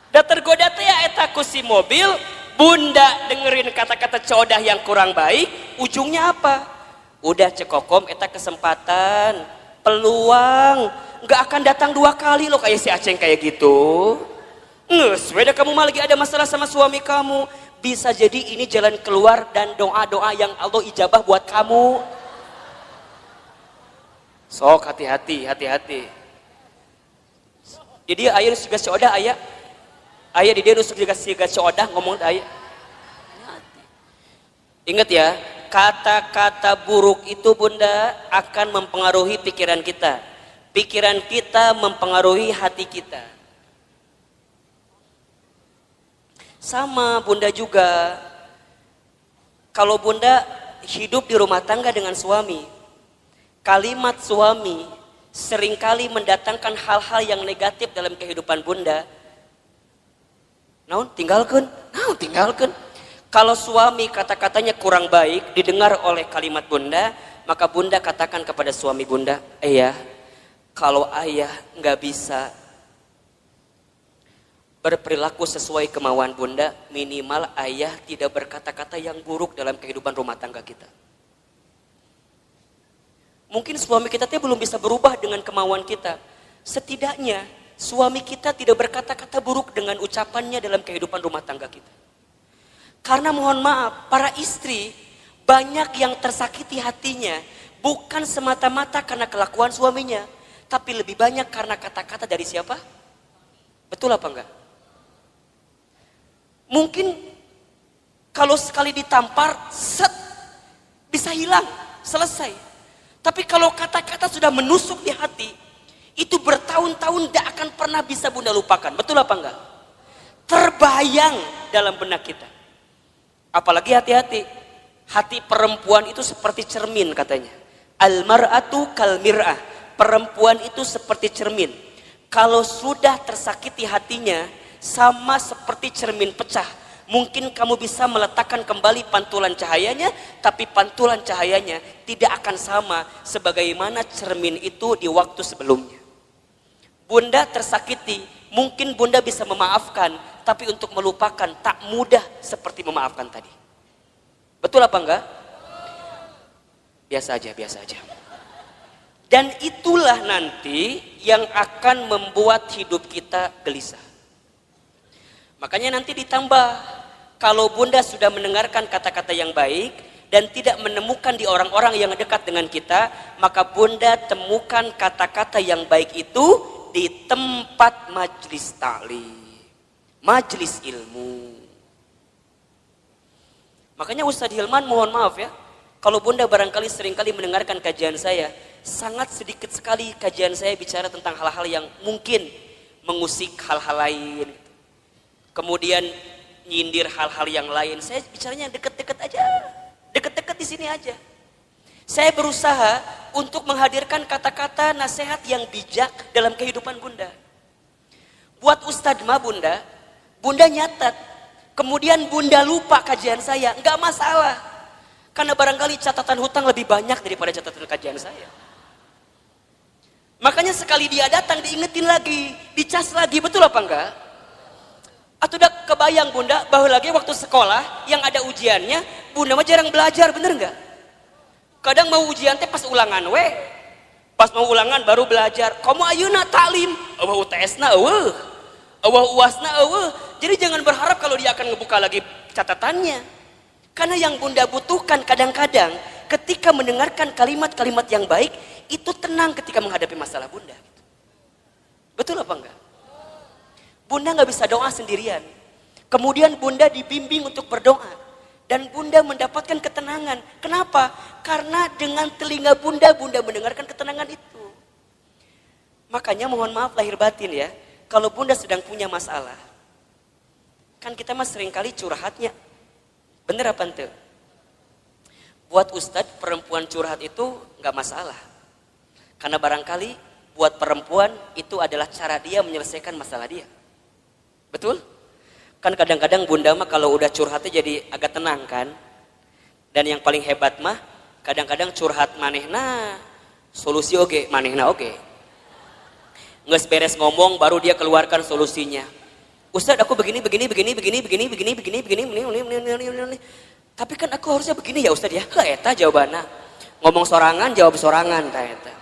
Speaker 1: Da tergoda teh ya eta ku si mobil, bunda dengerin kata-kata Coodah yang kurang baik, ujungnya apa? Udah cekokom eta kesempatan, peluang, nggak akan datang 2 kali loh kayak si Aceng kayak gitu. Nges, beda kamu mah lagi ada masalah sama suami kamu, bisa jadi ini jalan keluar dan doa-doa yang Allah ijabah buat kamu. Sok hati-hati, hati-hati. Jadi ayah juga Coodah ayah di dia nusuk juga si Coodah ngomong ayah. Ingat ya, kata-kata buruk itu bunda akan mempengaruhi pikiran kita. Pikiran kita mempengaruhi hati kita. Sama bunda juga. Kalau bunda hidup di rumah tangga dengan suami, kalimat suami seringkali mendatangkan hal-hal yang negatif dalam kehidupan bunda. Naon tinggalkan. Kalau suami kata-katanya kurang baik didengar oleh kalimat bunda, maka bunda katakan kepada suami bunda, ayah, kalau ayah nggak bisa berperilaku sesuai kemauan bunda, minimal ayah tidak berkata-kata yang buruk dalam kehidupan rumah tangga kita. Mungkin suami kita belum bisa berubah dengan kemauan kita. Setidaknya suami kita tidak berkata-kata buruk dengan ucapannya dalam kehidupan rumah tangga kita. Karena mohon maaf, para istri banyak yang tersakiti hatinya bukan semata-mata karena kelakuan suaminya, tapi lebih banyak karena kata-kata dari siapa? Betul apa enggak? Mungkin kalau sekali ditampar, set, bisa hilang, selesai. Tapi kalau kata-kata sudah menusuk di hati, itu bertahun-tahun tidak akan pernah bisa bunda lupakan. Betul apa enggak? Terbayang dalam benak kita. Apalagi hati-hati. Hati perempuan itu seperti cermin katanya. Al-mar'atu kal mir'ah. Perempuan itu seperti cermin. Kalau sudah tersakiti hatinya, sama seperti cermin pecah. Mungkin kamu bisa meletakkan kembali pantulan cahayanya, tapi pantulan cahayanya tidak akan sama sebagaimana cermin itu di waktu sebelumnya. Bunda tersakiti, mungkin bunda bisa memaafkan, tapi untuk melupakan tak mudah seperti memaafkan tadi. Betul apa enggak? Biasa aja, biasa aja. Dan itulah nanti yang akan membuat hidup kita gelisah. Makanya nanti ditambah, kalau bunda sudah mendengarkan kata-kata yang baik dan tidak menemukan di orang-orang yang dekat dengan kita, maka bunda temukan kata-kata yang baik itu di tempat majlis ta'lim, majlis ilmu. Makanya Ustadz Hilman mohon maaf ya, kalau bunda barangkali seringkali mendengarkan kajian saya, sangat sedikit sekali kajian saya bicara tentang hal-hal yang mungkin mengusik hal-hal lain, kemudian nyindir hal-hal yang lain. Saya bicaranya deket-deket aja, deket-deket di sini aja. Saya berusaha untuk menghadirkan kata-kata nasihat yang bijak dalam kehidupan bunda. Buat Ustadz mah bunda nyatat, kemudian bunda lupa kajian saya, nggak masalah. Karena barangkali catatan hutang lebih banyak daripada catatan kajian saya. Makanya sekali dia datang diingetin lagi, dicas lagi, betul apa enggak? Atau udah kebayang bunda bahwa lagi waktu sekolah yang ada ujiannya, bunda mah jarang belajar, bener nggak? Kadang mau ujian teh pas ulangan pas mau ulangan baru belajar. Kamu ayeuna taklim, eueuh UTS-na eueuh, eueuh UAS-na eueuh. Jadi jangan berharap kalau dia akan ngebuka lagi catatannya. Karena yang bunda butuhkan kadang-kadang ketika mendengarkan kalimat-kalimat yang baik, itu tenang ketika menghadapi masalah bunda. Betul apa enggak? Bunda nggak bisa doa sendirian. Kemudian bunda dibimbing untuk berdoa. Dan bunda mendapatkan ketenangan. Kenapa? Karena dengan telinga bunda mendengarkan ketenangan itu. Makanya mohon maaf lahir batin ya. Kalau bunda sedang punya masalah. Kan kita mah seringkali curhatnya. Bener apa ente? Buat ustadz perempuan curhat itu nggak masalah. Karena barangkali buat perempuan itu adalah cara dia menyelesaikan masalah dia. Betul? Kan kadang-kadang bunda mah kalau udah curhatnya jadi agak tenang kan. Dan yang paling hebat mah kadang-kadang curhat manehna solusi oge, manehna oge. Nges beres ngomong baru dia keluarkan solusinya. Ustadz aku begini. Tapi kan aku harusnya begini ya Ustadz ya. Eta jawabannya. Ngomong sorangan jawab sorangan ta eta.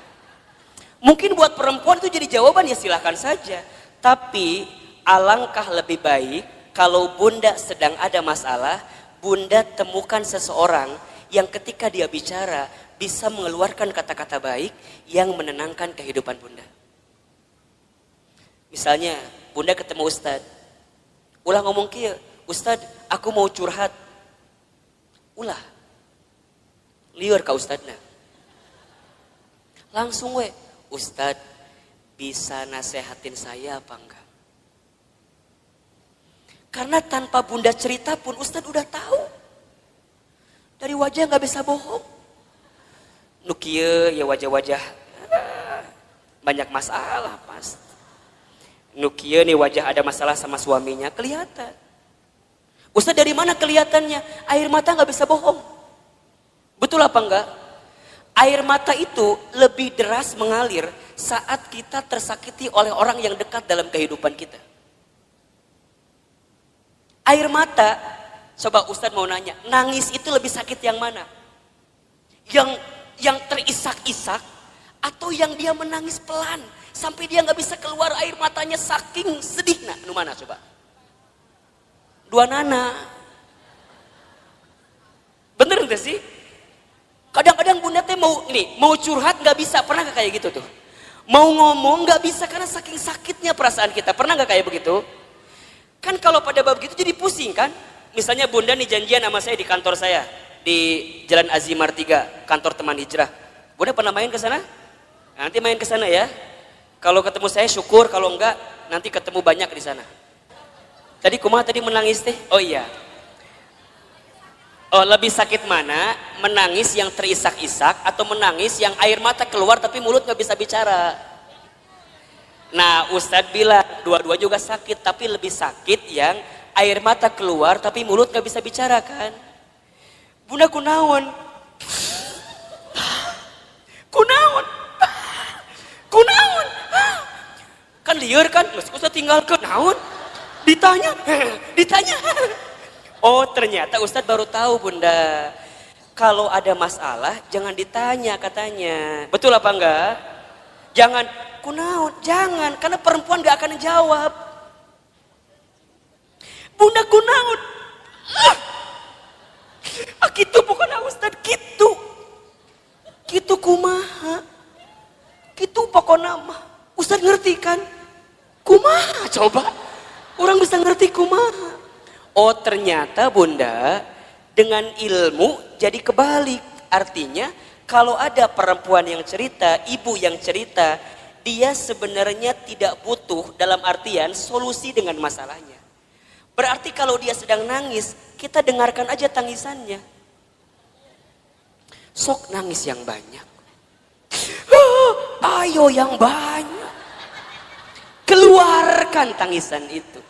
Speaker 1: Mungkin buat perempuan itu jadi jawaban ya silahkan saja. Tapi alangkah lebih baik kalau bunda sedang ada masalah, bunda temukan seseorang yang ketika dia bicara bisa mengeluarkan kata-kata baik yang menenangkan kehidupan bunda. Misalnya bunda ketemu Ustadz, ulah ngomong kieu, Ustadz aku mau curhat. Ulah liur ka Ustadna. Langsung Ustadz bisa nasehatin saya apa enggak? Karena tanpa bunda cerita pun Ustadz udah tahu. Dari wajah nggak bisa bohong. Nukie ya wajah-wajah banyak masalah pasti. Nukie nih wajah ada masalah sama suaminya kelihatan. Ustadz dari mana kelihatannya? Air mata nggak bisa bohong. Betul apa enggak? Air mata itu lebih deras mengalir saat kita tersakiti oleh orang yang dekat dalam kehidupan kita. Air mata, coba Ustadz mau nanya, nangis itu lebih sakit yang mana? Yang terisak-isak atau yang dia menangis pelan sampai dia nggak bisa keluar air matanya saking sedih? Nah, nu mana coba? Dua nana. Bener nggak sih? Kadang-kadang bunda teh mau curhat nggak bisa, pernah nggak kayak gitu tuh? Mau ngomong nggak bisa karena saking sakitnya perasaan kita, pernah nggak kayak begitu? Kan kalau pada bab gitu jadi pusing kan? Misalnya bunda nih janjian sama saya di kantor saya di Jalan Azimar 3, kantor teman hijrah. Bunda pernah main ke sana? Nanti main ke sana ya. Kalau ketemu saya syukur, kalau enggak nanti ketemu banyak di sana. Tadi kumaha tadi menangis teh? Oh iya. Oh, lebih sakit mana? Menangis yang terisak-isak atau menangis yang air mata keluar tapi mulut nggak bisa bicara? Nah, Ustadz bilang dua-dua juga sakit, tapi lebih sakit yang air mata keluar tapi mulut nggak bisa bicara kan? Bunda kunaon? Kunaon? Kunaon? Kan liar kan? Ustadz tinggalkan naon? Ditanya. Oh, ternyata Ustadz baru tahu bunda. Kalau ada masalah jangan ditanya katanya. Betul apa enggak? Jangan kunaon, jangan, karena perempuan gak akan jawab. Bunda kunaon? Gitu bukan Ustadz, gitu. Gitu kumaha? Gitu pokoknya mah. Ustadz ngerti kan? Kumaha coba? Orang bisa ngerti kumaha. Oh ternyata bunda dengan ilmu jadi kebalik. Artinya kalau ada perempuan yang cerita, ibu yang cerita, dia sebenarnya tidak butuh dalam artian solusi dengan masalahnya. Berarti kalau dia sedang nangis, kita dengarkan aja tangisannya. Sok nangis yang banyak. Ayo yang banyak. Keluarkan tangisan itu.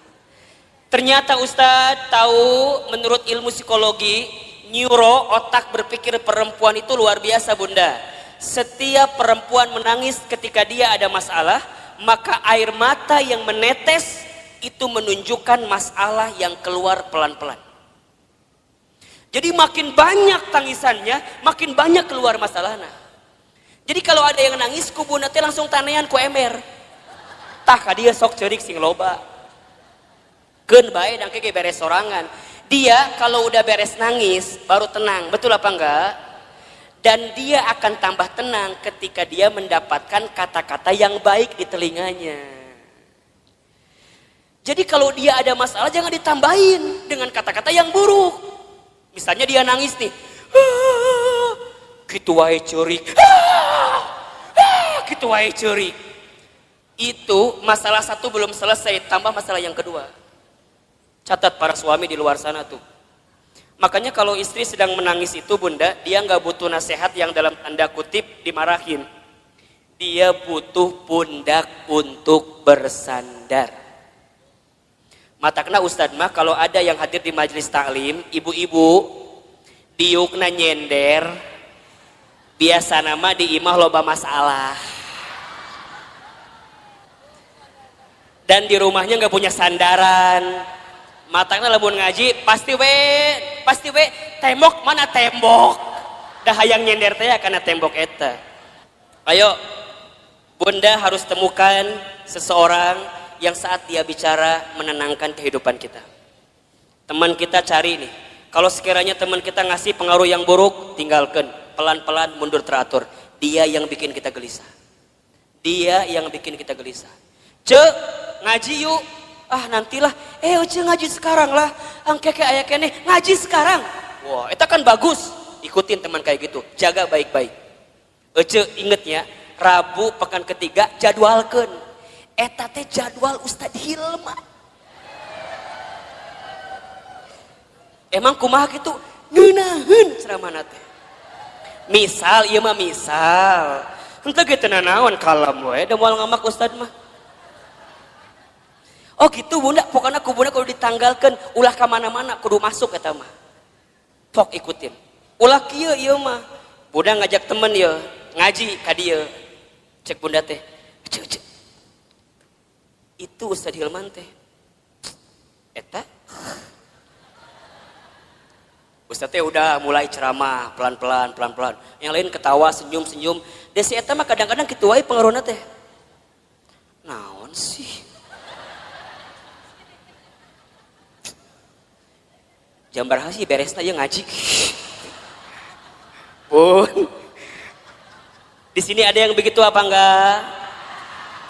Speaker 1: Ternyata Ustadz tahu menurut ilmu psikologi, neuro, otak berpikir perempuan itu luar biasa bunda. Setiap perempuan menangis ketika dia ada masalah, maka air mata yang menetes itu menunjukkan masalah yang keluar pelan-pelan. Jadi makin banyak tangisannya, makin banyak keluar masalahnya. Jadi kalau ada yang nangis, ku bunda teh langsung tanean ku emer. Tah ka dia sok ceurik sing loba. Keun bae dan keke beres sorangan. Dia kalau udah beres nangis baru tenang, betul apa enggak? Dan dia akan tambah tenang ketika dia mendapatkan kata-kata yang baik di telinganya. Jadi kalau dia ada masalah jangan ditambahin dengan kata-kata yang buruk. Misalnya dia nangis nih, gitu wae ceurik, gitu wae ceurik. Itu masalah satu belum selesai, tambah masalah yang kedua. Catat para suami di luar sana tuh. Makanya kalau istri sedang menangis itu bunda, dia nggak butuh nasihat yang dalam tanda kutip dimarahin. Dia butuh pundak untuk bersandar. Matakna Ustadz mah kalau ada yang hadir di majelis taklim, ibu-ibu, diukna nyender, biasa nama di imah loba masalah. Dan di rumahnya nggak punya sandaran. Matangna lamun ngaji pasti we tembok mana tembok dah hayang nyender teh karena tembok eta. Ayo bunda harus temukan seseorang yang saat dia bicara menenangkan kehidupan kita. Teman kita cari nih, kalau sekiranya teman kita ngasih pengaruh yang buruk, tinggalkan, pelan-pelan mundur teratur. Dia yang bikin kita gelisah, dia yang bikin kita gelisah. Ngaji yuk. Ah nantilah, uci ngaji sekarang lah, angkeke aya kene ngaji sekarang. Wah, itu kan bagus. Ikutin teman kayak gitu, jaga baik-baik. Ece inget ya, Rabu pekan ketiga jadwalkeun. Eta teh jadwal Ustadz Hilma. Emang kumaha gitu? Ngeunaheun ceramahna teh. Misal, ieu mah misal. Henteu ge teu nanaon kalem we, da moal ngamak Ustadz mah. Oh gitu bunda, pokoknya ku bunda kalau ditanggalkan ulah ke mana-mana kudu masuk eta mah. Sok ikutin. Ulah kieu ieu mah. Bunda ngajak temen ya ngaji ka dieu. Cek bunda teh. Cek. Itu Ustaz Hilman teh. Eta Ustaz teh udah mulai ceramah pelan-pelan. Yang lain ketawa, senyum. Desi eta mah kadang-kadang kitu wae pengaruhna teh. Naon sih? Jambar hasi beresna ye ngaji. Bun. Di sini ada yang begitu apa enggak?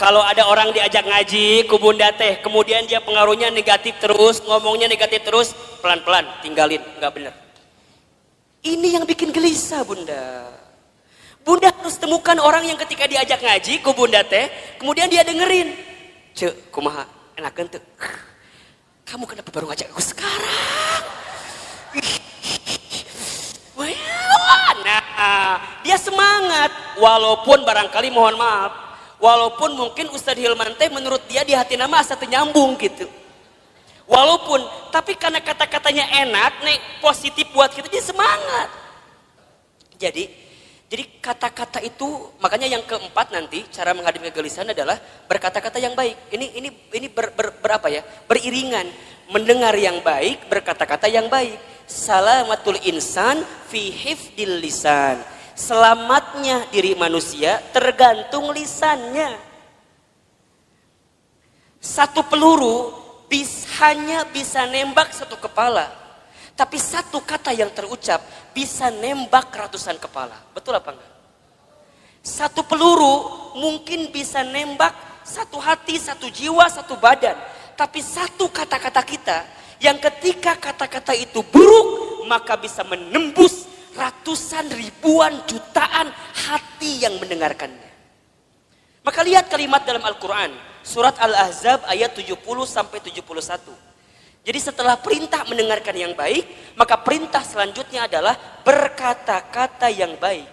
Speaker 1: Kalau ada orang diajak ngaji ku bunda teh, kemudian dia pengaruhnya negatif terus, ngomongnya negatif terus, pelan-pelan tinggalin, enggak benar. Ini yang bikin gelisah bunda. Bunda harus temukan orang yang ketika diajak ngaji ku bunda teh, kemudian dia dengerin. Cek, kumaha enakeun teu? Kamu kenapa baru ngajak aku sekarang? Nah, dia semangat walaupun barangkali mohon maaf, walaupun mungkin Ustadz Hilman teh menurut dia di hati nama asa teu nyambung gitu. Walaupun, tapi karena kata-katanya enak, nih positif buat kita, dia semangat. Jadi kata-kata itu, makanya yang keempat nanti cara menghadapi kegelisahan adalah berkata-kata yang baik. Ini berapa ya? Beriringan, mendengar yang baik, berkata-kata yang baik. Salamatul insan fi hifdil lisan. Selamatnya diri manusia tergantung lisannya. Satu peluru hanya bisa nembak satu kepala, tapi satu kata yang terucap bisa nembak ratusan kepala. Betul apa enggak? Satu peluru mungkin bisa nembak satu hati, satu jiwa, satu badan, tapi satu kata-kata kita yang ketika kata-kata itu buruk maka bisa menembus ratusan, ribuan, jutaan hati yang mendengarkannya. Maka lihat kalimat dalam Al-Quran surat Al-Ahzab ayat 70-71. Jadi setelah perintah mendengarkan yang baik, maka perintah selanjutnya adalah berkata-kata yang baik.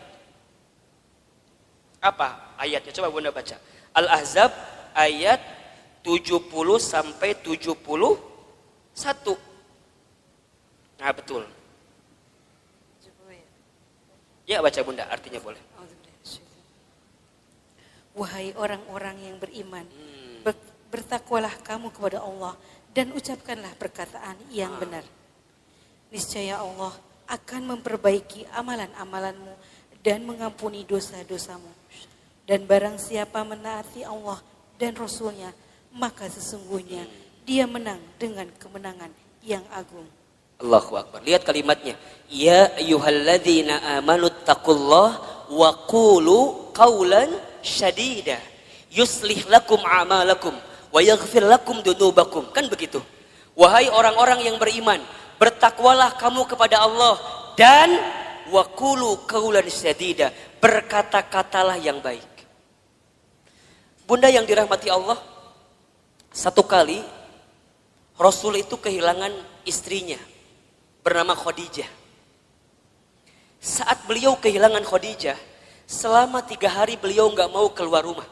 Speaker 1: Apa ayatnya? Coba Bunda baca. Al-Ahzab ayat 70-71. Nah betul. Ya baca Bunda, artinya boleh.
Speaker 2: Wahai orang-orang yang beriman, bertakwalah kamu kepada Allah dan ucapkanlah perkataan yang benar. Niscaya Allah akan memperbaiki amalan-amalanmu dan mengampuni dosa-dosamu. Dan barang siapa menaati Allah dan Rasulnya, maka sesungguhnya dia menang dengan kemenangan yang agung.
Speaker 1: Allahu Akbar. Lihat kalimatnya. Ya ayyuhalladzina amanu taqullaha wa qulu qawlan syadida yuslih lakum a'malakum wa yaghfir lakum dunubakum. Kan begitu. Wahai orang-orang yang beriman, bertakwalah kamu kepada Allah dan wa qulu qawlan syadida, berkata-katalah yang baik. Bunda yang dirahmati Allah, satu kali Rasul itu kehilangan istrinya bernama Khadijah. Saat beliau kehilangan Khadijah, selama 3 hari beliau gak mau keluar rumah.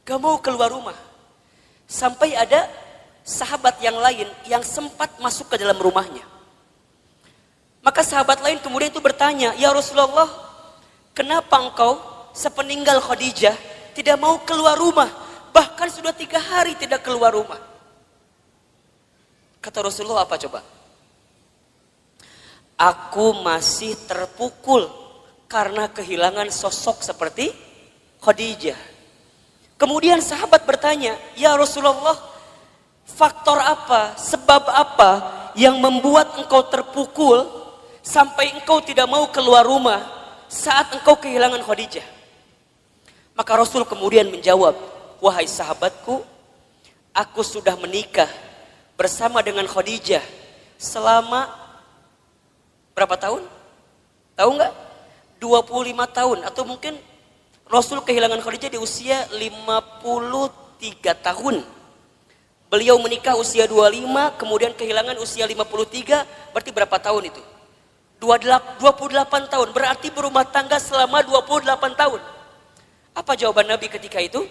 Speaker 1: Gak mau keluar rumah. Sampai ada sahabat yang lain yang sempat masuk ke dalam rumahnya. Maka sahabat lain kemudian itu bertanya, ya Rasulullah, kenapa engkau sepeninggal Khadijah tidak mau keluar rumah? Bahkan sudah 3 hari tidak keluar rumah. Kata Rasulullah apa coba? Aku masih terpukul karena kehilangan sosok seperti Khadijah. Kemudian sahabat bertanya, ya Rasulullah, faktor apa, sebab apa yang membuat engkau terpukul sampai engkau tidak mau keluar rumah saat engkau kehilangan Khadijah? Maka Rasul kemudian menjawab, wahai sahabatku, aku sudah menikah bersama dengan Khadijah selama berapa tahun? Tahu nggak? 25 tahun atau mungkin Rasul kehilangan Khadijah di usia 53 tahun. Beliau menikah usia 25, kemudian kehilangan usia 53, berarti berapa tahun itu? 28 tahun, berarti berumah tangga selama 28 tahun. Apa jawaban Nabi ketika itu?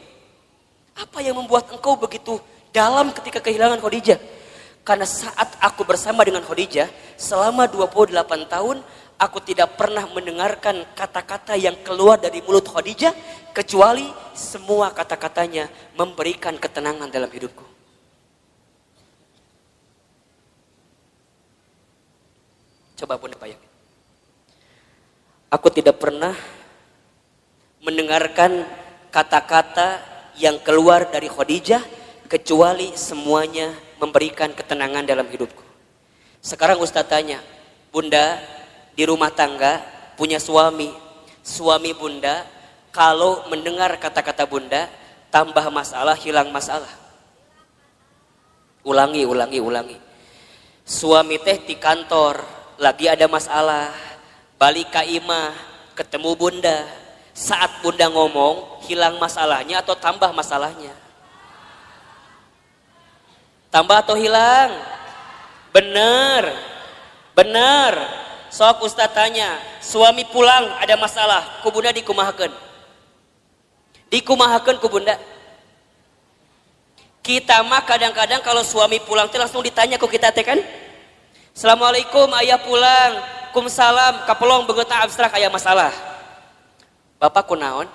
Speaker 1: Apa yang membuat engkau begitu dalam ketika kehilangan Khadijah? Karena saat aku bersama dengan Khadijah selama 28 tahun, Aku tidak pernah mendengarkan kata-kata yang keluar dari mulut Khadijah kecuali semua kata-katanya memberikan ketenangan dalam hidupku. Coba Bunda bayangin. Aku tidak pernah mendengarkan kata-kata yang keluar dari Khadijah kecuali semuanya memberikan ketenangan dalam hidupku. Sekarang Ustaz tanya, Bunda di rumah tangga punya suami Bunda kalau mendengar kata-kata Bunda tambah masalah, hilang masalah. Ulangi. Suami teh di kantor lagi ada masalah, balik ke imah ketemu Bunda, saat Bunda ngomong hilang masalahnya atau tambah masalahnya? Tambah atau hilang? Bener. Sok Ustaz tanya, suami pulang ada masalah, ku Bunda dikumahakeun. Dikumahakeun ku Bunda. Kita mah kadang-kadang kalau suami pulang teh langsung ditanya ku kita teh kan? Assalamualaikum, ayah pulang. Kumsalam, kapelong beungeutna abstrak aya masalah. Bapak kunaon?